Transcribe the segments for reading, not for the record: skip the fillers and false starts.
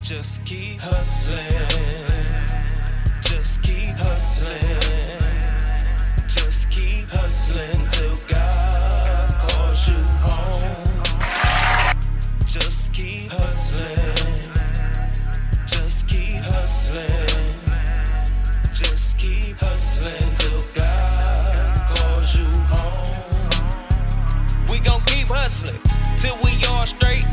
Just keep hustling. Just keep hustling. Just keep hustling till God calls you home. Just keep hustling. Just keep hustling. Just keep hustling till God calls you home. We gon' keep hustling till we all straight.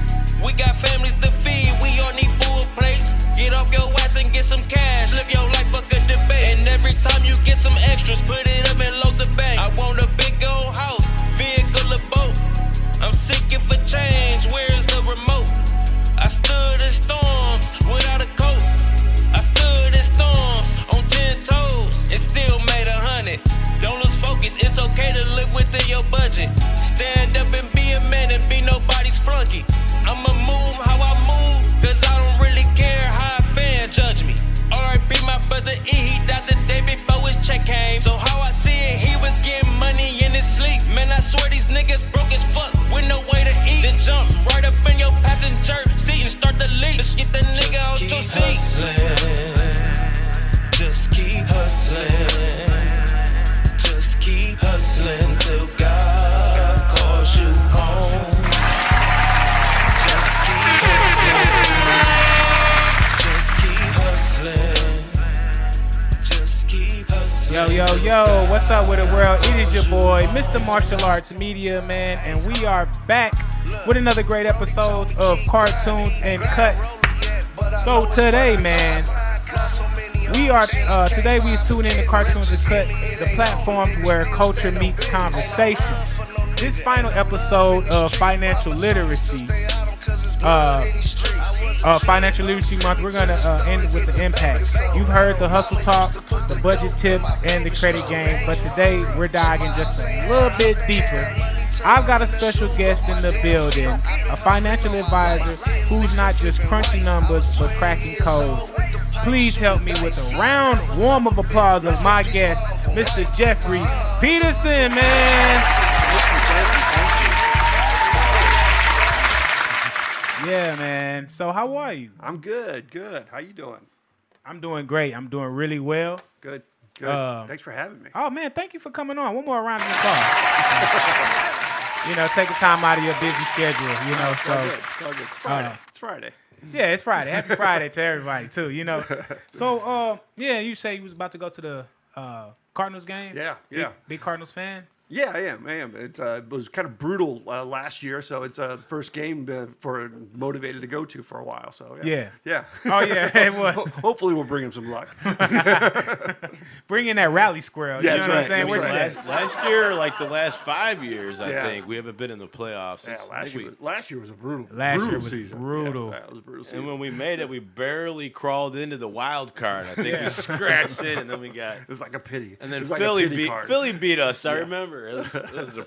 We got families to feed, we all need full plates. Get off your ass and get some cash, live your life, fuck a debate. And every time you get some extras, put it up and load the bank. I want a big old house, vehicle or boat. I'm seeking for change, where's the remote? I stood in storms without a coat. I stood in storms on 10 toes and still made 100. Don't lose focus, it's okay to live within your budget. Stand up and be a man and be nobody's flunky. I'ma move how I move, cause I don't really care how a fan judge me. R.I.P. my brother E, he died the day before his check came. So how I see it, he was getting money in his sleep. Man, I swear these niggas broke as fuck with no way to eat. Then jump right up in your passenger seat and start the leak. Let's get the nigga out your seat. Just keep hustling. Just keep hustling till God calls you home. Yo, what's up with the world? It is your boy, Mr. Martial Arts Media, man, and we are back with another great episode of Cartunes and Cuts. So today, man, we tune in to Cartunes and Cuts, the platform where culture meets conversation. This final episode of Financial Literacy Month, we're going to end it with the impact. You've heard the hustle talk, the budget tips, and the credit game, but today we're diving just a little bit deeper. I've got a special guest in the building, a financial advisor who's not just crunching numbers, but cracking codes. Please help me with a round warm of applause of my guest, Mr. Jeffrey Peterson, man. Yeah, man. So how are you? I'm good. How you doing? I'm doing great. I'm doing really well. Good. Thanks for having me. Oh, man, thank you for coming on. One more round of applause. Taking time out of your busy schedule, It's all good. It's Friday. Yeah, it's Friday. Happy Friday to everybody, too, So, you say you was about to go to the Cardinals game? Yeah. Big Cardinals fan? Yeah, I am. It was kind of brutal last year, so it's the first game for motivated to go to for a while. So yeah. Oh yeah, it was. Hopefully, we'll bring him some luck. Bring in that rally squirrel. Yeah, you know what I'm saying? Last year, like the last 5 years, I think we haven't been in the playoffs. Yeah, last year was a brutal. Last brutal year was season. brutal. Yeah, it was a brutal season. And when we made it, we barely crawled into the wild card. I think we scratched it, and then we got. It was like a pity. And then Philly beat us. I remember. It was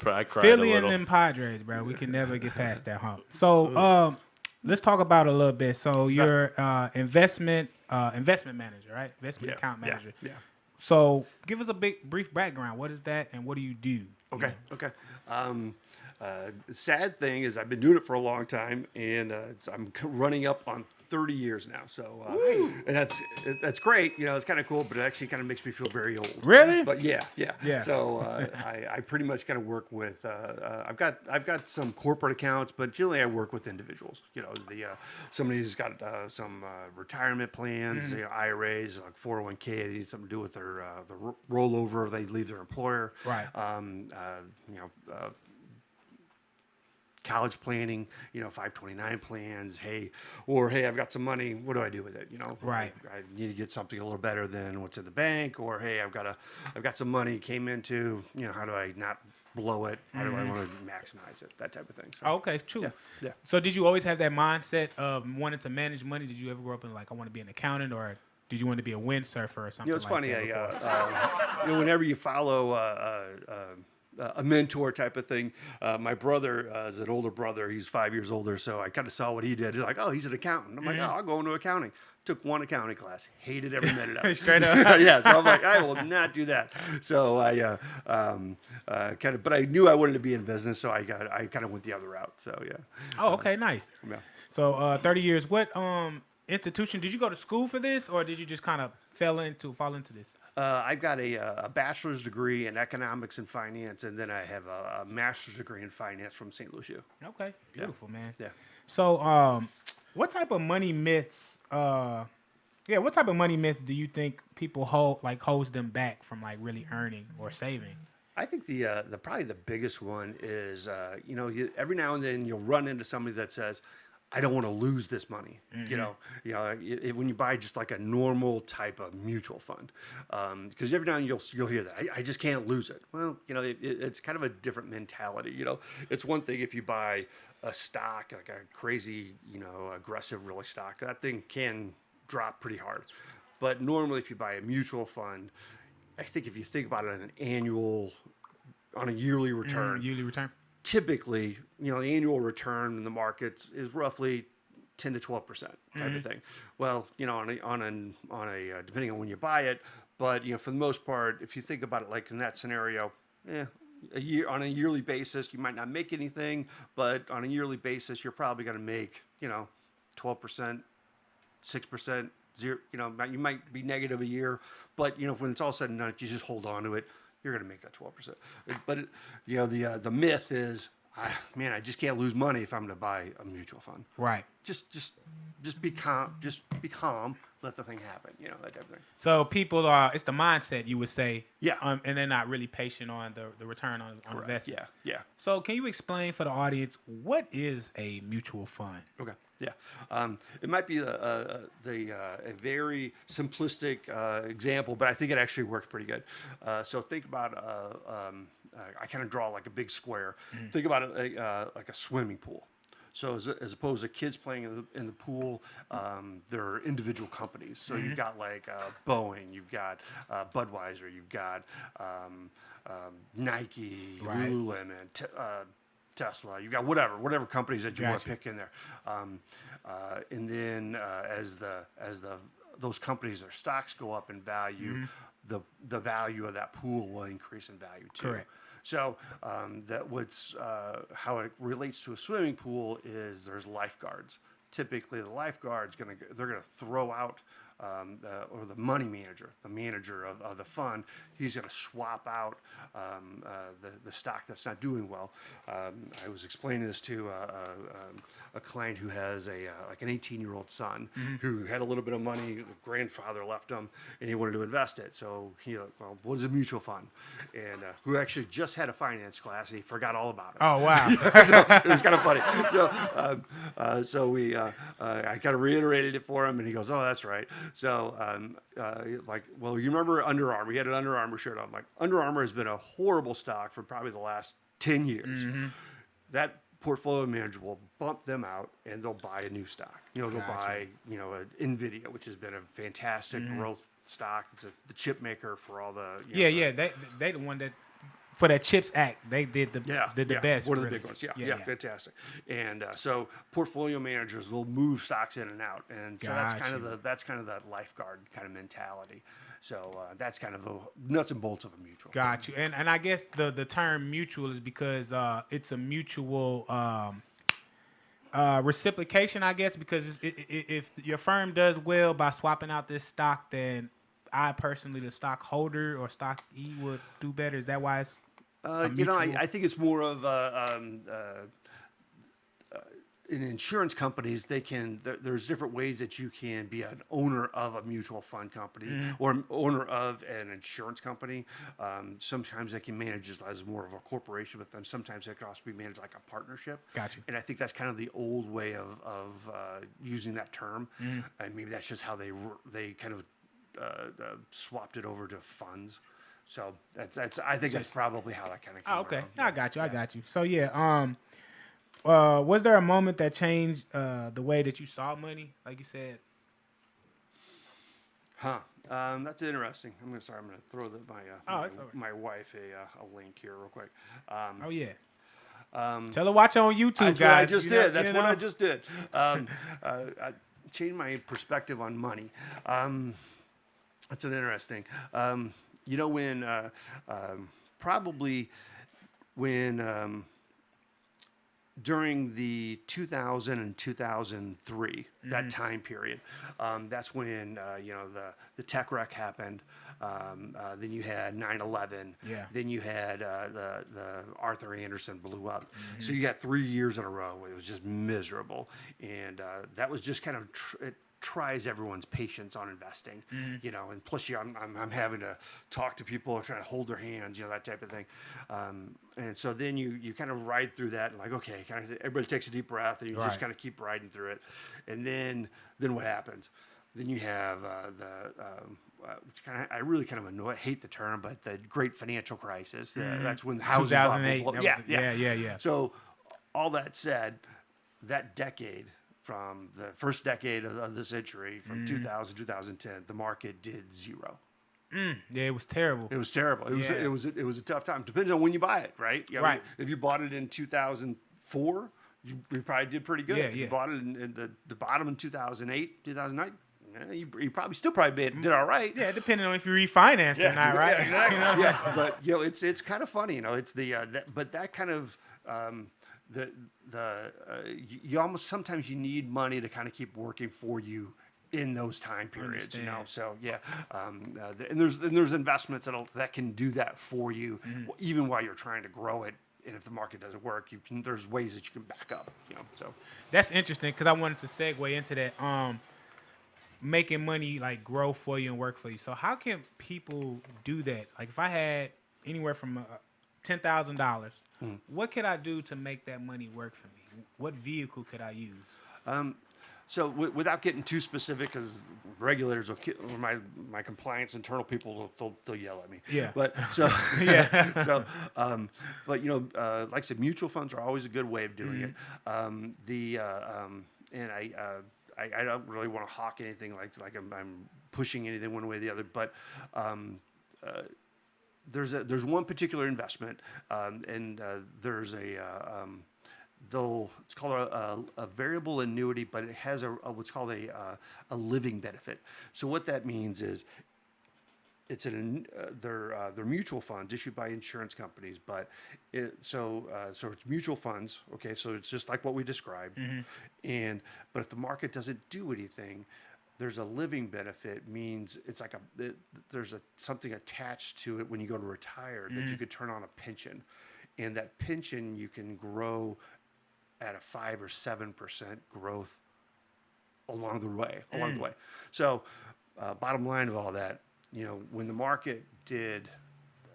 I cried Philly a and little. them Padres, bro. We can never get past that hump. So, let's talk about it a little bit. So, you're investment manager, right? Investment account manager. Yeah. So, give us a brief background. What is that, and what do you do? Okay. Sad thing is I've been doing it for a long time, and I'm running up on 30 years now. So, and that's great. It's kind of cool, but it actually kind of makes me feel very old. Really? But yeah. So I pretty much kind of work with. I've got some corporate accounts, but generally I work with individuals. Somebody who's got some retirement plans, IRAs, like 401k. They need something to do with their the rollover. They leave their employer. Right. College planning, 529 plans. Hey, I've got some money. What do I do with it? Right. I need to get something a little better than what's in the bank. Or hey, I've got some money came into. How do I not blow it? How do I want to maximize it? That type of thing. So, okay, true. Yeah. So did you always have that mindset of wanting to manage money? Did you ever grow up in I want to be an accountant, or did you want to be a windsurfer or something? It's funny. Whenever you follow a mentor type of thing. My brother is an older brother. He's 5 years older, so I kind of saw what he did. He's like, oh, he's an accountant. I'm like, oh, I'll go into accounting. Took one accounting class. Hated every minute of it. Straight up. Yeah, so I'm like, I will not do that. So I but I knew I wanted to be in business, so I kind of went the other route. So yeah. Oh, okay, nice. Yeah. So 30 years. What institution? Did you go to school for this, or did you just kind of fall into this? I've got a bachelor's degree in economics and finance, and then I have a master's degree in finance from St. Lucie. Okay, beautiful, man. Yeah. So, what type of money myths? What type of money myths do you think people holds them back from like really earning or saving? I think the probably the biggest one is every now and then you'll run into somebody that says, I don't want to lose this money. Mm-hmm. When you buy just like a normal type of mutual fund, because every now and then you'll hear that I just can't lose it. Well, it's kind of a different mentality. It's one thing if you buy a stock like a crazy, aggressive really stock, that thing can drop pretty hard. But normally, if you buy a mutual fund, I think if you think about it on a yearly return, typically, the annual return in the markets is roughly 10 to 12% type of thing. Well, on a depending on when you buy it, but for the most part, if you think about it like in that scenario, on a yearly basis, you might not make anything, but on a yearly basis, you're probably going to make 12%, 6%. Zero, you might be negative a year, but when it's all said and done, if you just hold on to it, you're going to make that 12%. But the myth is, I just can't lose money if I'm going to buy a mutual fund. Right. Just be calm. Just be calm. Let the thing happen. That type of thing. So people are. It's the mindset, you would say. Yeah. And they're not really patient on the return on investment. Yeah. So can you explain for the audience what is a mutual fund? Okay. Yeah. It might be a very simplistic example, but I think it actually works pretty good. So think about I kind of draw like a big square. Think about it like a swimming pool. So as opposed to kids playing in the pool, they're individual companies. So you've got like Boeing, you've got Budweiser, you've got Nike, right. Lululemon, Tesla. You've got whatever companies that you want to pick in there. And then as those companies, their stocks go up in value, the value of that pool will increase in value too. Correct. So how it relates to a swimming pool is there's lifeguards. Typically, the lifeguard's they're gonna throw out or the money manager, the manager of the fund, he's gonna swap out the stock that's not doing well. I was explaining this to a client who has like an 18-year-old son who had a little bit of money. The grandfather left him, and he wanted to invest it. So well, what is a mutual fund? And who actually just had a finance class, and he forgot all about it. Oh wow! So it was kind of funny. So I kind of reiterated it for him, and he goes, "Oh, that's right." So well, you remember Under Armour? He had an Under Armour shirt on. I'm like, Under Armour has been a horrible stock for probably the last 10 years. That portfolio manager will bump them out, and they'll buy a new stock. They'll buy, NVIDIA, which has been a fantastic growth stock. It's the chip maker for all the. They the one that. For that CHIPS Act, they did the best. One of the big ones. Yeah, fantastic. And so portfolio managers will move stocks in and out, and so that's kind of that lifeguard kind of mentality. So that's kind of the nuts and bolts of a mutual. Got you. And I guess the term mutual is because it's a mutual reciprocation. I guess because if your firm does well by swapping out this stock, then I personally, the stockholder or stockee, would do better. Is that why it's I think it's more of in insurance companies, there's different ways that you can be an owner of a mutual fund company or an owner of an insurance company. Sometimes they can manage as more of a corporation, but then sometimes it can also be managed like a partnership. Gotcha. And I think that's kind of the old way of using that term. And maybe that's just how they kind of swapped it over to funds. So I think that's probably how that kind of came okay. around. I got you. So was there a moment that changed the way that you saw money, like you said? That's interesting. I'm gonna throw my wife a link here real quick. Tell her watch on YouTube, guys. What I just did. That's what I just did. I changed my perspective on money. That's an interesting. during the 2000 and 2003, that time period, that's when the tech wreck happened. Then you had 9/11. Yeah. Then you had the Arthur Anderson blew up. So you got 3 years in a row where it was just miserable, and that was just kind of it tries everyone's patience on investing, and plus I'm having to talk to people, trying to hold their hands, that type of thing. And so then you kind of ride through that and like, okay, kind of everybody takes a deep breath and you just kind of keep riding through it. And then what happens? Then you have I really kind of hate the term, but the great financial crisis. That's when the housing 2008. bubble. Yeah. So all that said, that decade, from the first decade of the century, from 2000 2010, the market did zero. Yeah, it was terrible. It was terrible. It was a tough time. Depends on when you buy it, right? Right. If you bought it in 2004, you probably did pretty good. If you bought it in the bottom in 2008, 2009, you probably still did all right. Yeah, depending on if you refinanced or not, right? Yeah, but it's kind of funny, it's the but that kind of you almost sometimes you need money to kind of keep working for you in those time periods, So and there's investments that can do that for you, even while you're trying to grow it. And if the market doesn't work, there's ways that you can back up, So that's interesting because I wanted to segue into that. Making money like grow for you and work for you. So how can people do that? Like if I had anywhere from $10,000, what could I do to make that money work for me? What vehicle could I use? So without getting too specific, because regulators or my compliance internal people they'll yell at me. Yeah. But so yeah. So but like I said, mutual funds are always a good way of doing it. And I don't really want to hawk anything like I'm pushing anything one way or the other, but there's one particular investment, and there's it's called a variable annuity, but it has what's called a living benefit. So what that means is they're mutual funds issued by insurance companies, but so it's mutual funds. Okay, so it's just like what we described, but if the market doesn't do anything, there's a living benefit. Means it's like there's something attached to it when you go to retire that you could turn on a pension, and that pension you can grow at a 5 or 7% growth along the way. So bottom line of all that. When the market did,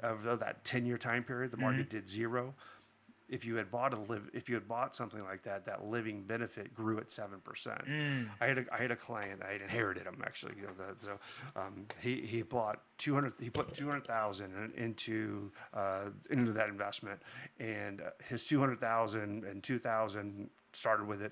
of that 10-year time period, the market did zero. If you had bought something like that, that living benefit grew at 7%. I had a client. I had inherited him actually. He bought 200. He put 200,000 into that investment, and his 200,000 and 2,000 started with it.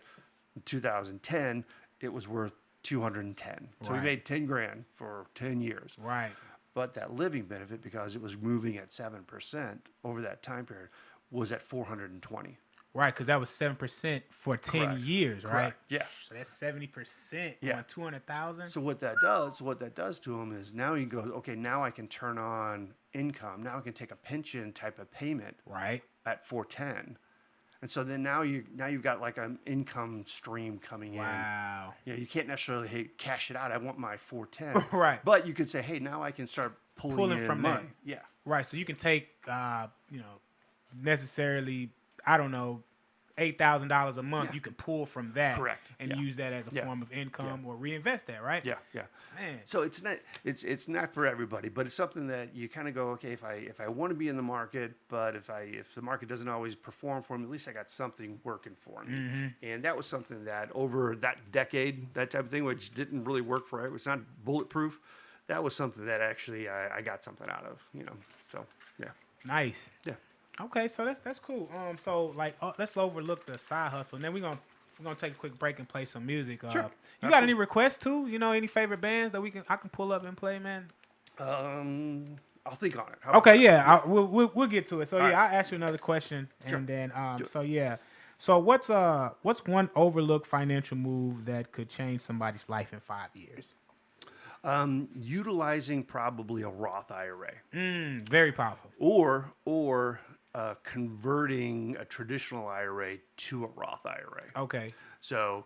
In 2010, it was worth 210. So we made 10 grand for 10 years. Right. But that living benefit, because it was moving at 7% over that time period, was at 420. Right, because that was 7% for 10 years, right? Correct. Yeah. So that's 70% on 200,000. So what that does to them is now you go, okay, now I can turn on income. Now I can take a pension type of payment. Right. At 410. And so then now you've got like an income stream coming in. Wow. You can't necessarily cash it out. I want my 410. Right. But you could say, hey, now I can start pulling in from money. that. Yeah. Right. So you can take, necessarily, I don't know, $8,000 a month. Yeah. You can pull from that. Correct. And use that as a form of income or reinvest that. Right. Yeah. Yeah. Man. So it's not for everybody, but it's something that you kind of go, okay, if I want to be in the market, but if the market doesn't always perform for me, at least I got something working for me. And that was something that over that decade, that type of thing, which didn't really work for it. It's not bulletproof. That was something that actually I got something out of, So yeah. Nice. Yeah. Okay, so that's cool. So like, let's overlook the side hustle, and then we're gonna take a quick break and play some music. Sure. You got any requests too? Any favorite bands that I can pull up and play, man? I'll think on it. Okay, yeah, we'll get to it. So right. I'll ask you another question, Sure. and then so what's one overlooked financial move that could change somebody's life in 5 years? Utilizing probably a Roth IRA. Very powerful. Or converting a traditional IRA to a Roth IRA. Okay. So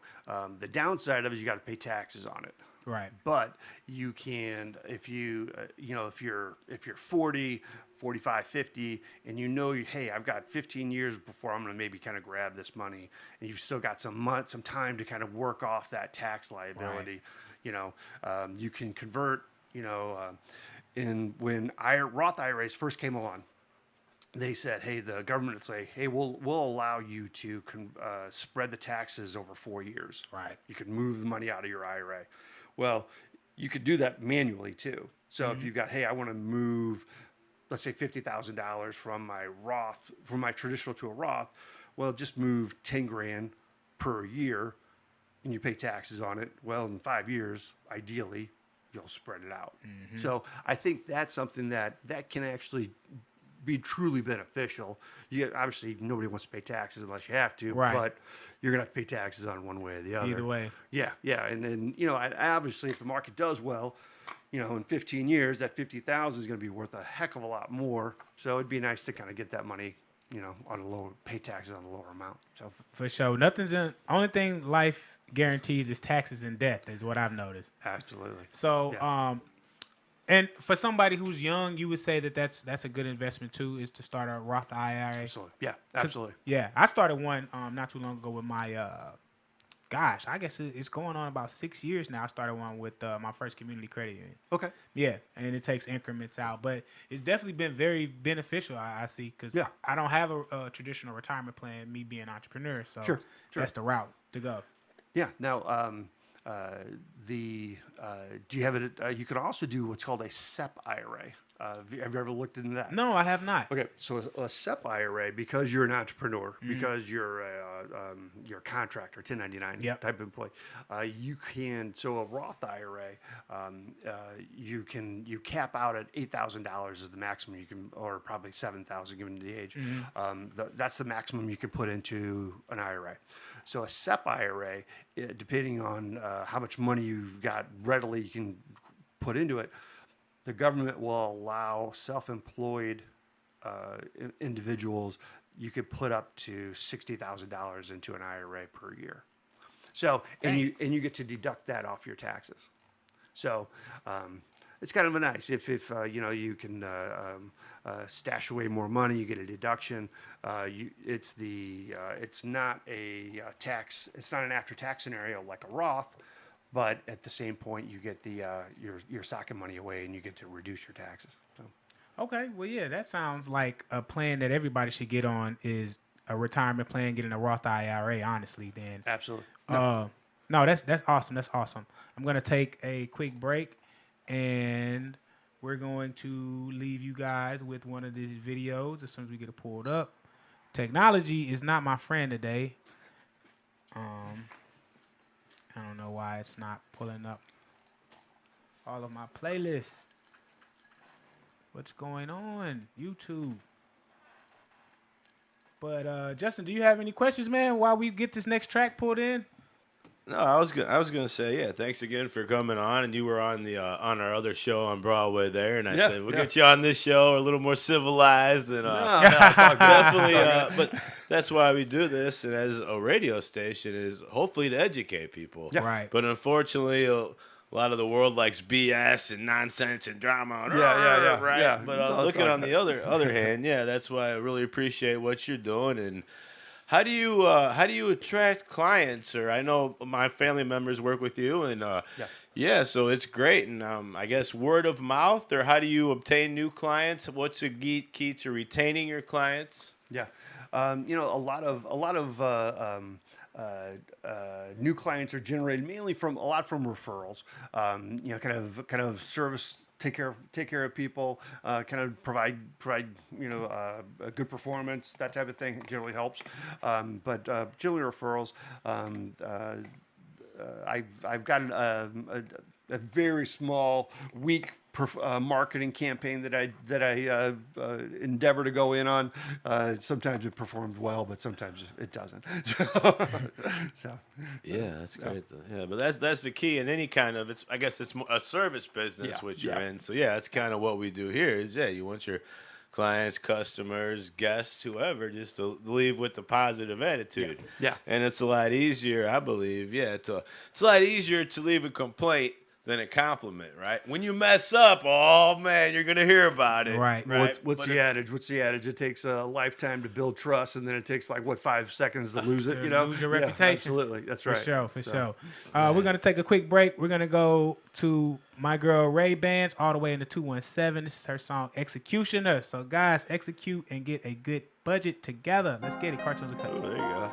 the downside of it is you got to pay taxes on it. Right. But you can, if you, if you're 40, 45, 50, and hey, I've got 15 years before I'm going to maybe kind of grab this money, and you've still got some time to kind of work off that tax liability. Right. You can convert. When Roth IRAs first came along, they said, hey, the government would say, hey, we'll allow you to spread the taxes over 4 years. Right. You could move the money out of your IRA. Well, you could do that manually too. So if you've got, hey, I want to move, let's say $50,000 from my traditional to a Roth, well, just move 10 grand per year and you pay taxes on it. Well, in 5 years, ideally, you'll spread it out. So I think that's something that can actually be truly beneficial. Obviously, nobody wants to pay taxes unless you have to, right. But you're going to have to pay taxes on one way or the other. Either way. Yeah. And then, obviously, if the market does well, in 15 years, that $50,000 is going to be worth a heck of a lot more. So it'd be nice to kind of get that money, pay taxes on a lower amount. So for sure. Only thing life guarantees is taxes and death is what I've noticed. Absolutely. So, yeah. And for somebody who's young, you would say that's a good investment too, is to start a Roth IRA. Absolutely. Yeah, absolutely. Yeah, I started one not too long ago with my, I guess it's going on about 6 years now. I started one with my first community credit union. Okay. Yeah, and it takes increments out, but it's definitely been very beneficial. I see because I don't have a traditional retirement plan. Me being an entrepreneur, so sure. That's the route to go. Yeah. Now, do you have it? You can also do what's called a SEP IRA. Have you ever looked into that? No, I have not. Okay, so a SEP IRA, because you're an entrepreneur, because you're a contractor, 1099 type of employee, so a Roth IRA, you cap out at $8,000 is the maximum you can, or probably $7,000 given the age. That's the maximum you can put into an IRA. So a SEP IRA, depending on how much money you've got readily you can put into it, the government will allow self-employed individuals, you could put up to $60,000 into an IRA per year. So, and you get to deduct that off your taxes. So, it's kind of nice if you can stash away more money, you get a deduction. It's not an after-tax scenario like a Roth. But at the same point, you get your socking money away, and you get to reduce your taxes. So. Okay, well, yeah, that sounds like a plan that everybody should get on. Is a retirement plan, getting a Roth IRA. Honestly, then Absolutely. No, that's awesome. That's awesome. I'm gonna take a quick break, and we're going to leave you guys with one of these videos as soon as we get it pulled up. Technology is not my friend today. I don't know why it's not pulling up all of my playlists. What's going on? YouTube. But Justin, do you have any questions, man, while we get this next track pulled in? No, I was gonna say, yeah, thanks again for coming on. And you were on the on our other show on Broadway there, and I said we'll get you on this show, a little more civilized, and no, it's all good. Definitely. But that's why we do this, and as a radio station, is hopefully to educate people. Yeah. Right. But unfortunately, a lot of the world likes BS and nonsense and drama. Yeah. Right. Yeah. But looking on the other hand, that's why I really appreciate what you're doing. And how do you attract clients? Or I know my family members work with you, and so it's great. And I guess word of mouth, or how do you obtain new clients? What's the key to retaining your clients? Yeah, a lot of new clients are generated mainly from referrals. Kind of service. Take care of people, kind of provide a good performance, that type of thing generally helps. But generally referrals. I've got a very small, weak marketing campaign that I endeavor to go in on. Sometimes it performs well, but sometimes it doesn't. So yeah, that's great. Yeah, but that's the key in any kind of it's more a service business which you're in. So that's kind of what we do here. Is you want your clients, customers, guests, whoever, just to leave with a positive attitude. Yeah. And it's a lot easier, I believe. Yeah, it's a lot easier to leave a complaint than a compliment, right? When you mess up, oh man, you're gonna hear about it. Right. What's the adage? What's the adage? It takes a lifetime to build trust, and then it takes like 5 seconds to lose it. Lose your reputation. Absolutely, that's right. For sure. We're gonna take a quick break. We're gonna go to my girl Ray Bands all the way into 217. This is her song Executioner. So guys, execute and get a good budget together. Let's get it. Cartunes and Cuts. Oh, there you go.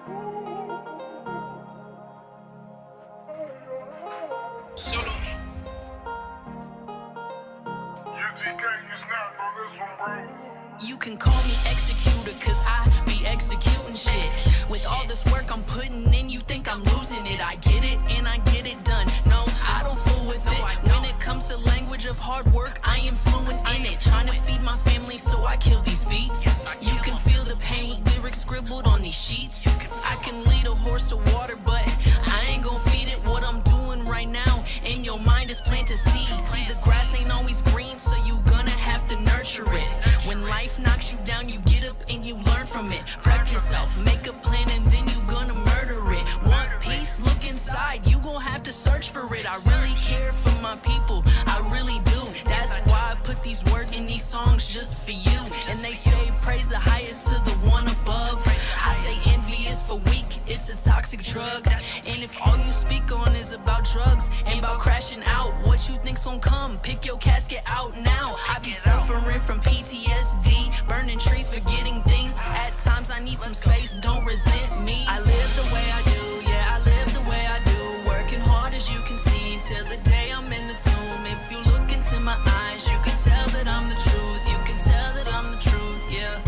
You can call me executor, cause I be executing shit. With all this work I'm putting in, you think I'm losing it. I get it and I get it done. No, I don't fool with it. When it comes to language of hard work, I am fluent in it. Trying to feed my family, so I kill these beats. You can feel the pain with lyrics scribbled on these sheets. I can lead a horse to water, but I ain't gon' feed it. What I'm doing right now in your mind is plant a seed. See, the grass ain't always green, so you gonna have to nurture it. When life knocks you down, you get up and you learn from it. Prep yourself, make a plan, and then you gonna murder it. Want peace? Look inside, you gon' have to search for it. I really care for my people, I really do. That's why I put these words in these songs just for you. And they say praise the highest to the one above. I say envy is for weak, it's a toxic drug. And if all you speak on is about drugs and about crashing out, what you think's gonna come? Pick your casket out now. I be suffering from PTSD, burning trees, forgetting things. At times I need some space, don't resent me. I live the way I do, yeah, I live the way I do. Working hard as you can see, till the day I'm in the tomb. If you look into my eyes, you can tell that I'm the truth. You can tell that I'm the truth, yeah.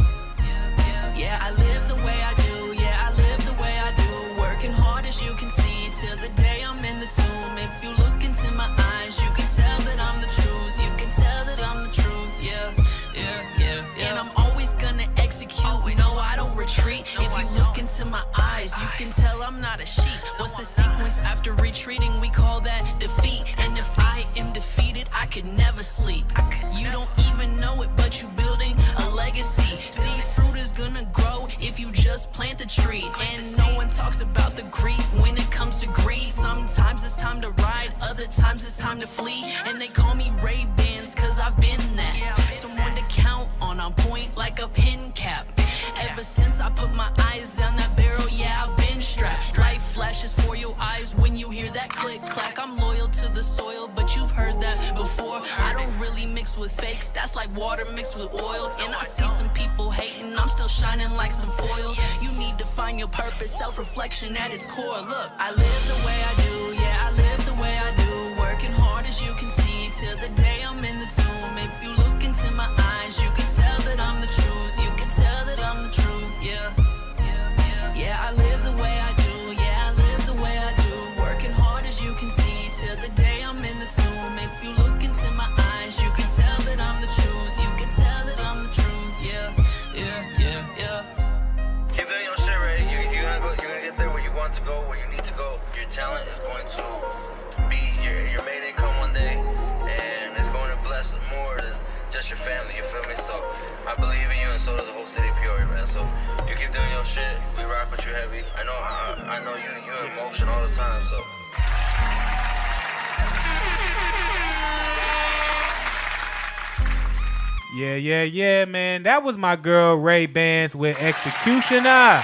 Yeah, I live the way I do, yeah, I live the way I do. Working hard as you can see, till the day I'm in the tomb. If you look into my eyes, you can tell that I'm the truth. You can tell that I'm the truth, yeah. And I'm always gonna execute, no, I don't retreat. If you look into my eyes, you can tell I'm not a sheep. What's the sequence after retreating? We call that defeat. And if I am defeated, I could never sleep. You don't even know it, but you building a legacy. See, fruit is gonna grow if you just plant the tree. And no one talks about the grief when it comes to greed. Sometimes it's time to ride, other times it's time to flee. And they call me Ray Bands, cause I've been that. Someone to count on point like a pin cap. Ever since I put my eyes down that barrel, yeah, I've been strapped. Life flashes for your eyes when you hear that click clack. I'm loyal to the soil, but you've heard that before. I don't really mix with fakes, that's like water mixed with oil. And I see some people hating, I'm still shining like some foil. You need to find your purpose, self-reflection at its core. Look, I live the way I do, yeah, I live the way I do. Working hard as you can see, till the day I'm in the tomb. If you look into my eyes, you can tell that I'm the truth. You can tell that I'm the truth, yeah. Yeah, I live the way I do, yeah, I live the way I do. Working hard as you can see, till the day I'm in the tomb. If you look into my eyes, you can tell that I'm the truth. You can tell that I'm the truth, yeah. Keep doing your shit, right? You're gonna get there where you want to go, where you need to go. Your talent is going to be your main income one day, and it's going to bless more than just your family, you feel me? So I believe in you, and so does the whole city of Peoria, man. So you keep doing your shit, we rock with you heavy. I know you in motion all the time, so. Yeah, man. That was my girl Ray Bands with Executioner.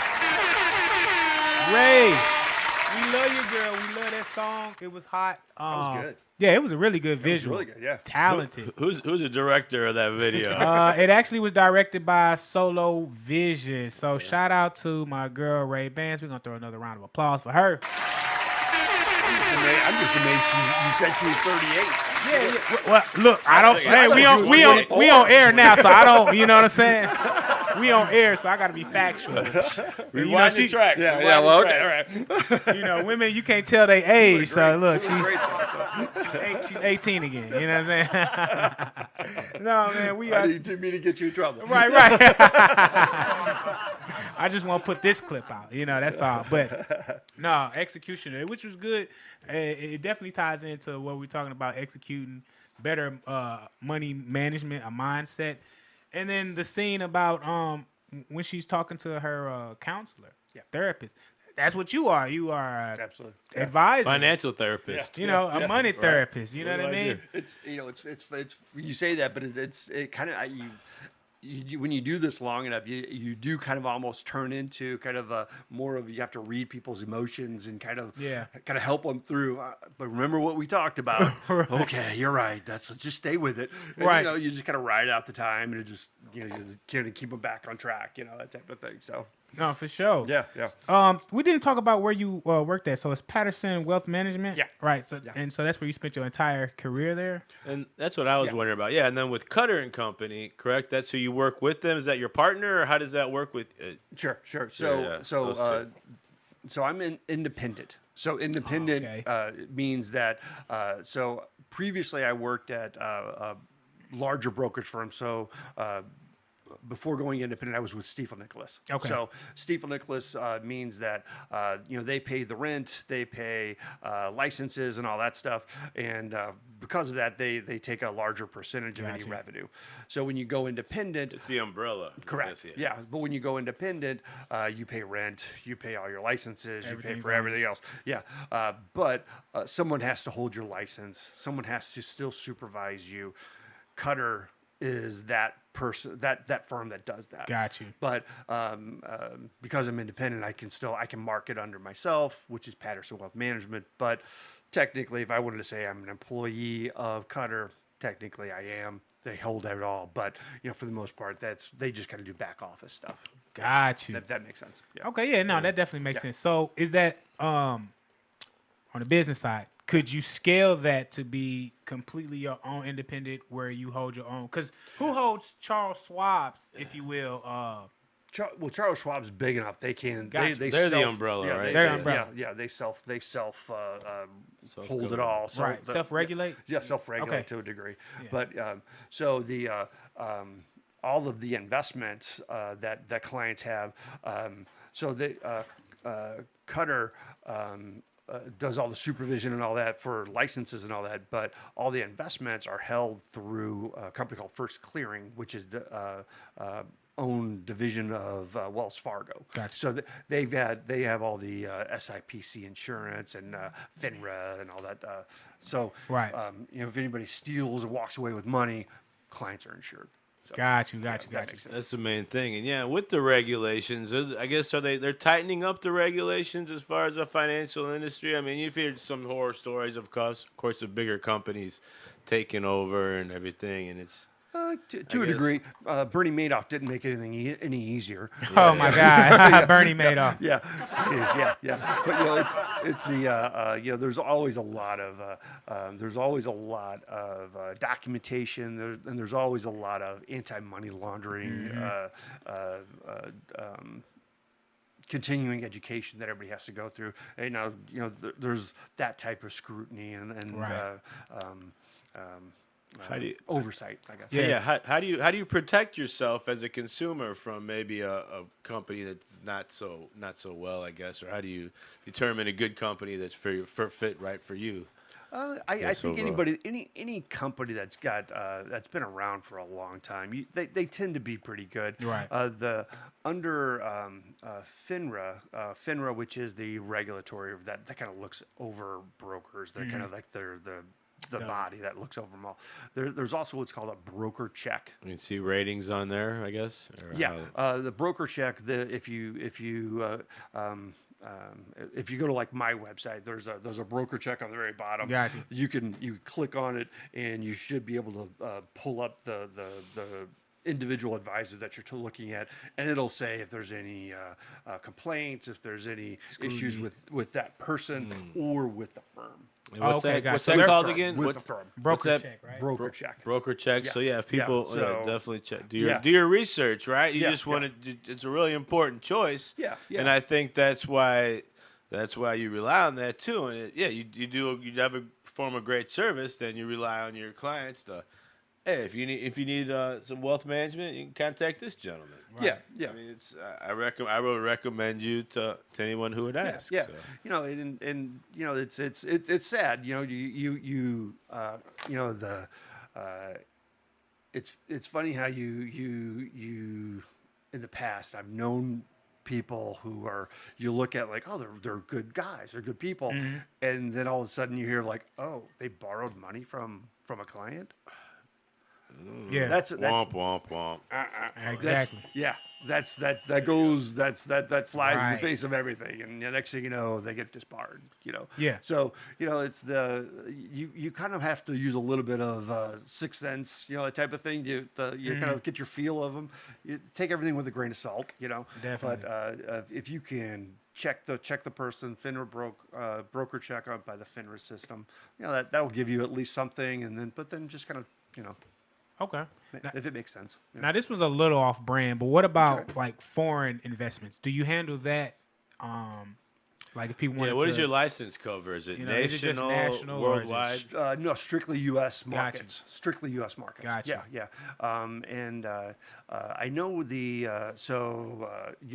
Ray, we love you, girl. We love that song. It was hot. That was good. Yeah, it was a really good visual. Really good, yeah. Talented. Who's the director of that video? It actually was directed by Solo Vision. So shout out to my girl Ray Bands. We're gonna throw another round of applause for her. I'm just amazed you said she was 38. Yeah. Well, look, I don't. Hey, we on air now, so I don't. You know what I'm saying? We on air, so I got to be factual. Rewind the track. Yeah. Well, okay, all right. You know, women, you can't tell their age. So look, she's she's 18 again. You know what I'm saying? No, man, we are. I didn't mean to get you in trouble. Right. I just want to put this clip out. You know, that's all. But no, execution, which was good. It definitely ties into what we're talking about, executing better money management, a mindset. And then the scene about when she's talking to her counselor, therapist. That's what you are. You are Absolutely. advisor, Financial therapist. you know, a money therapist. You know what I do I mean? do? It's it's you say that, but it kind of you when you do this long enough, you do kind of almost turn into kind of a more of you have to read people's emotions and kind of help them through. But remember what we talked about. Okay, you're right. That's just stay with it. And, Right. You know, you just kind of ride out the time and it just you kind of keep them back on track. You know, that type of thing. So No, for sure. yeah. We didn't talk about where you worked at. So it's Patterson Wealth Management. Yeah. Right. So and so that's where you spent your entire career there. And that's what I was wondering about. Yeah, and then with Cutter and Company, correct? That's who you work with them. Is that your partner, or how does that work with? Sure. Yeah, those So I'm independent. So independent means that. So previously I worked at a larger brokerage firm. So before going independent, I was with Stiefel Nicholas. Okay. So Stiefel Nicholas means that they pay the rent, they pay licenses and all that stuff, and because of that, they take a larger percentage of any revenue. So when you go independent, It's the umbrella. I correct. guess, Yeah, but when you go independent, you pay rent, you pay all your licenses, you pay Everything's for on everything else. Yeah, but someone has to hold your license. Someone has to still supervise you. Cutter is that person, that firm that does that. Got you. But because I'm independent, I can market under myself, which is Patterson Wealth Management. But technically, if I wanted to say I'm an employee of Cutter, technically I am. They hold it all, but for the most part, they just kind of do back office stuff. Got you. That makes sense. Yeah. Okay. Yeah. No, that definitely makes sense. So is that on the business side? Could you scale that to be completely your own independent, where you hold your own? Because who holds Charles Schwab's, if you will? Well, Charles Schwab's big enough; they can. Gotcha. They're the umbrella, yeah, right? They're the umbrella. Yeah, they self hold Self-govern. it all. So Right. Self-regulate? Yeah, self-regulate Okay. to a degree. Yeah. But so the all of the investments that clients have, so they Cutter. Does all the supervision and all that for licenses and all that, but all the investments are held through a company called First Clearing, which is the own division of Wells Fargo. Gotcha. So they have all the SIPC insurance and FINRA and all that. Right. If anybody steals or walks away with money, clients are insured. So, Got you. that makes sense. That's the main thing. And yeah, with the regulations, I guess they're tightening up the regulations as far as the financial industry. I mean, you've heard some horror stories, of course, the bigger companies taking over and everything, and it's To a degree, Bernie Madoff didn't make anything any easier. Oh my God, Bernie Madoff. Yeah, it is, yeah. But it's the there's always a lot of documentation. There's always a lot of anti-money laundering. Continuing education that everybody has to go through. And, there's that type of scrutiny and Right. how do you, oversight, I guess. yeah. How do you protect yourself as a consumer from maybe a company that's not so well, I guess, or how do you determine a good company that's fit right for you? I think any company that's got that's been around for a long time, they tend to be pretty good. Right. The under FINRA, which is the regulatory that kind of looks over brokers. They're kind of like they're the body that looks over them all. There's also what's called a broker check. You see ratings on there, I guess. Or The broker check. If you go to like my website, there's a broker check on the very bottom. Gotcha. You click on it and you should be able to pull up the individual advisor that you're looking at, and it'll say if there's any complaints, if there's any issues with that person or with the firm. And what's Okay, that, gotcha. what's So that they're called firm, again? with the firm. Broker that? check, right? Broker check. Broker check. Yeah. So yeah, if people so- definitely check. Do your research, right? You just want to. It's a really important choice. Yeah. And I think that's why you rely on that too. And you have a perform a great service, then you rely on your clients to. Hey, if you need some wealth management, you can contact this gentleman. Right. Yeah. I mean, I would recommend you to anyone who would ask. Yeah. So. It's sad. it's funny how you in the past I've known people who are, you look at like, oh, they're good guys, they're good people, and then all of a sudden you hear like, oh, they borrowed money from a client. Yeah, that's womp womp womp. Exactly. That flies in the Right. face of everything, and the next thing you know, they get disbarred. Yeah. So it's you kind of have to use a little bit of sixth sense, that type of thing. You kind of get your feel of them. You take everything with a grain of salt, Definitely. But if you can check the person, FINRA broker check out by the FINRA system, that'll give you at least something, and then just kind of Okay. if it makes sense. Now this was a little off brand, but what about like foreign investments? Do you handle that? Like if people want What does your license cover? Is it is national, it just national or is it worldwide? No, strictly U.S. markets. Gotcha. Strictly U.S. markets. Gotcha. Yeah. I know you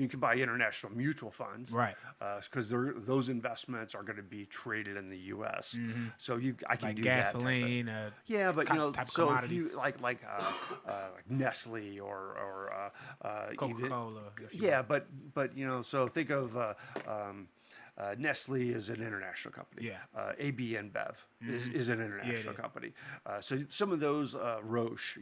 can buy international mutual funds, Right. Because those investments are going to be traded in the U.S. So I can like do gasoline? that. Yeah, but type of so if commodities. you like Nestle or Coca-Cola. yeah, but so think of Nestle is an international company. Yeah. AB InBev is an international company. So some of those Roche,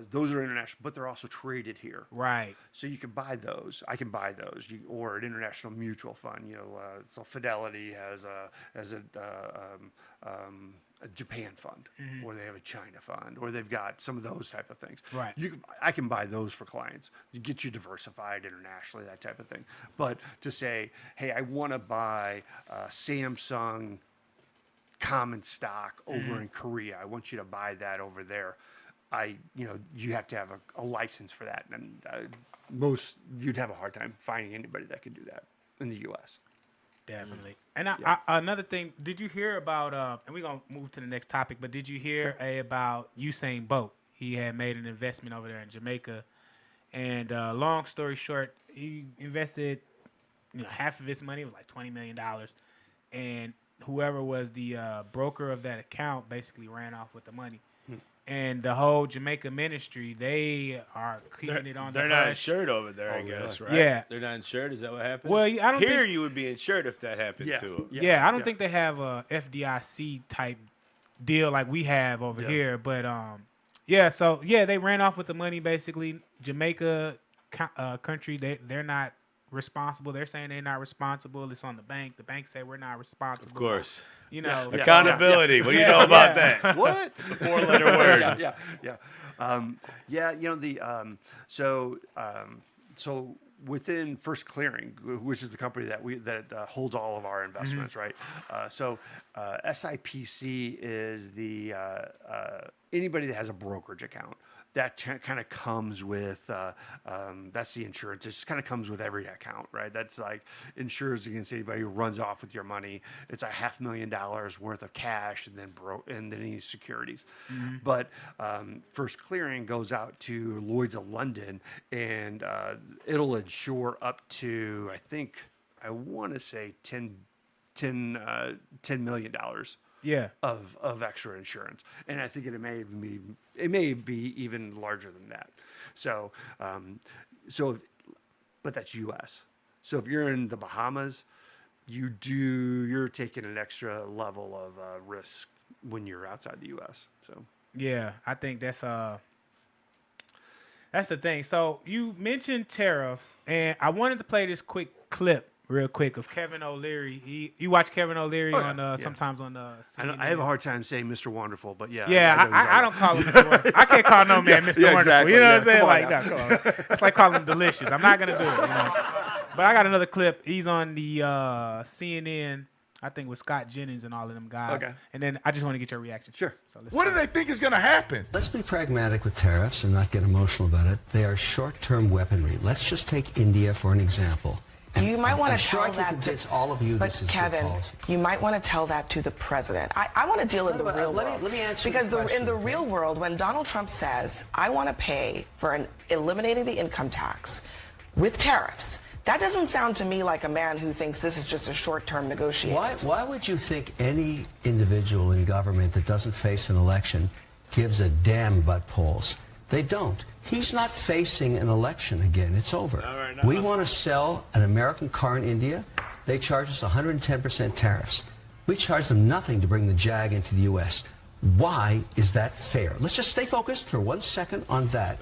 those are international, but they're also traded here. Right. So you can buy those. I can buy those, or an international mutual fund. So Fidelity has a Japan fund, or they have a China fund, or they've got some of those type of things. Right. I can buy those for clients. You get you diversified internationally, that type of thing. But to say, hey, I want to buy Samsung common stock over in Korea. I want you to buy that over there. You have to have a license for that, and you'd have a hard time finding anybody that could do that in the U.S. Definitely. And another thing, did you hear about, and we're going to move to the next topic, but did you hear about Usain Bolt? He had made an investment over there in Jamaica. And long story short, he invested half of his money, was like $20 million. And whoever was the broker of that account basically ran off with the money. And the whole Jamaica ministry, they are keeping it on the They're not hush. insured over there, I guess, right? Yeah. They're not insured? Is that what happened? Well, I don't Here think... you would be insured if that happened to them. Yeah, I don't think they have a FDIC type deal like we have over here. But, they ran off with the money, basically. Jamaica country, they're not responsible. They're saying they're not responsible. It's on the bank. The bank say we're not responsible. Of course. Accountability. What do you know about that? What? It's a four-letter word. So within First Clearing, which is the company that holds all of our investments, right? SIPC is the anybody that has a brokerage account. That kind of comes with, that's the insurance. It just kind of comes with every account, right? That's like insures against anybody who runs off with your money. It's $500,000 worth of cash and then any securities. But First Clearing goes out to Lloyd's of London, and it'll insure up to, I want to say $10 million. Of extra insurance, and I think it may be even larger than that. So, but that's U.S. So if you're in the Bahamas, you're taking an extra level of risk when you're outside the U.S. So yeah, I think that's the thing. So you mentioned tariffs, and I wanted to play this quick clip. Real quick of Kevin O'Leary. You watch Kevin O'Leary sometimes on CNN. I have a hard time saying Mr. Wonderful, but yeah. I don't call him Mr. Wonderful. I can't call no man Mr. Wonderful. Exactly. You know what I'm saying? Come on. It's like calling him Delicious. I'm not gonna do it. But I got another clip. He's on the CNN. I think with Scott Jennings and all of them guys. Okay. And then I just want to get your reaction. Sure. So What do they think is going to happen? Let's be pragmatic with tariffs and not get emotional about it. They are short-term weaponry. Let's just take India for an example. You might want to tell that to all of you. But this is Kevin, you might want to tell that to the president. I want to deal in the real world. Let me answer because in the okay? real world, when Donald Trump says, "I want to pay for eliminating the income tax with tariffs," that doesn't sound to me like a man who thinks this is just a short-term negotiation. Why would you think any individual in government that doesn't face an election gives a damn about polls. They don't. He's not facing an election again. It's over. Right, no. We want to sell an American car in India. They charge us 110% tariffs. We charge them nothing to bring the Jag into the U.S. Why is that fair? Let's just stay focused for 1 second on that.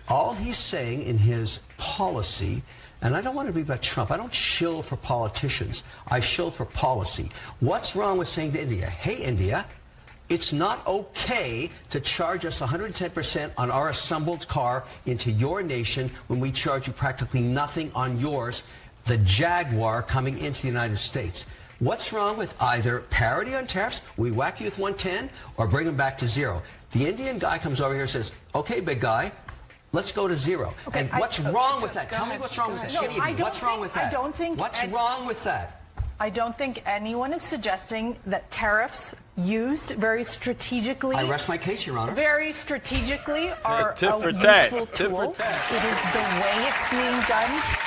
All he's saying in his policy, and I don't want to be about Trump. I don't shill for politicians. I shill for policy. What's wrong with saying to India, hey, India, it's not okay to charge us 110% on our assembled car into your nation when we charge you practically nothing on yours, the Jaguar coming into the United States. What's wrong with either parity on tariffs, we whack you with 110, or bring them back to zero? The Indian guy comes over here and says, okay, big guy, let's go to zero. Okay, and what's wrong with that? Tell me what's wrong with that. No, What's wrong with that? I don't think... What's wrong with that? I don't think anyone is suggesting that tariffs used very strategically... I rest my case, Your Honor. Very strategically are Tit a for tat. useful Tit for tool. tat. It is the way it's being done.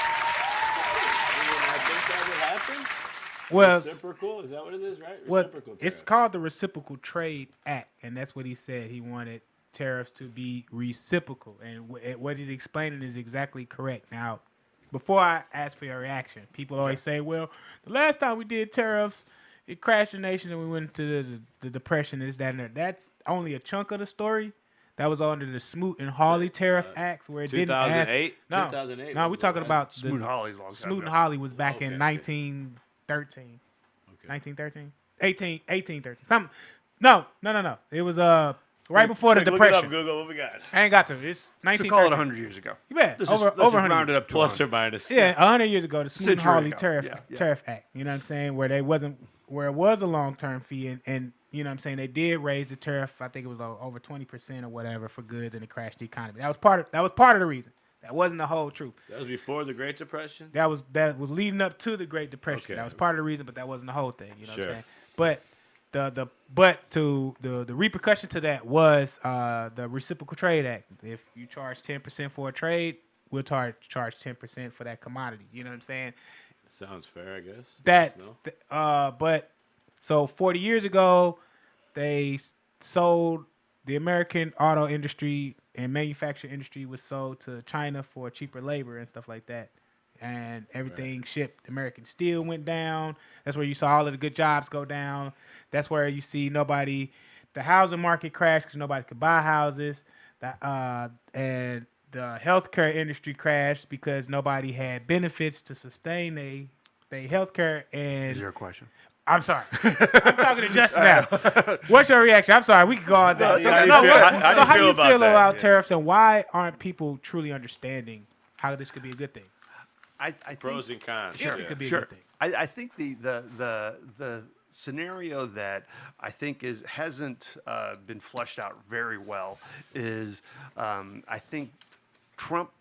Well, Reciprocal? Is that what it is, right? well, Reciprocal it's tariff. called the Reciprocal Trade Act, and that's what he said. He wanted tariffs to be reciprocal, and what he's explaining is exactly correct. Now, before I ask for your reaction, people always say, well, the last time we did tariffs, it crashed the nation and we went into the depression, this, that, and that. That's only a chunk of the story. That was under the Smoot and Hawley Tariff Acts, where it didn't ask... 2008? No, 2008 no, we're talking about... Smoot and Hawley's long time Smoot and ago. Hawley was back Okay, in okay. 1913. 1913? 1813. Something. No. It was right before the Look it Depression. up, Google. What we got? I ain't got to. It's So 1913. call it 100 years ago. Yeah, Let's over just, let's just 100 round it up to Plus 100. or minus. Yeah, 100 years ago, the Smoot and Century Hawley ago. Tariff Act. You know what I'm saying? Where it was a long-term fee, and you know what I'm saying, they did raise the tariff. I think it was over 20% or whatever for goods, and it crashed the economy. That was part of the reason. That wasn't the whole truth. That was before the Great Depression? That was leading up to the Great Depression. Okay. That was part of the reason, but that wasn't the whole thing. You know what Sure. I'm saying? But the repercussion to that was the Reciprocal Trade Act. If you charge 10% for a trade, we'll charge 10% for that commodity. You know what I'm saying? Sounds fair, I guess. That's No? but so 40 years ago, they sold the American auto industry and manufacturing industry was sold to China for cheaper labor and stuff like that. And everything shipped. American steel went down. That's where you saw all of the good jobs go down. That's where you see the housing market crash because nobody could buy houses. And the healthcare industry crashed because nobody had benefits to sustain their healthcare. And Is there a question? I'm sorry. I'm talking to Justin now. What's your reaction? I'm sorry. We could go on that. How do you feel about that? Tariffs, and why aren't people truly understanding how this could be a good thing? I think, Pros and cons. Sure. Yeah. It could be a Sure. good thing. I think the scenario that I think hasn't been fleshed out very well is I think Trump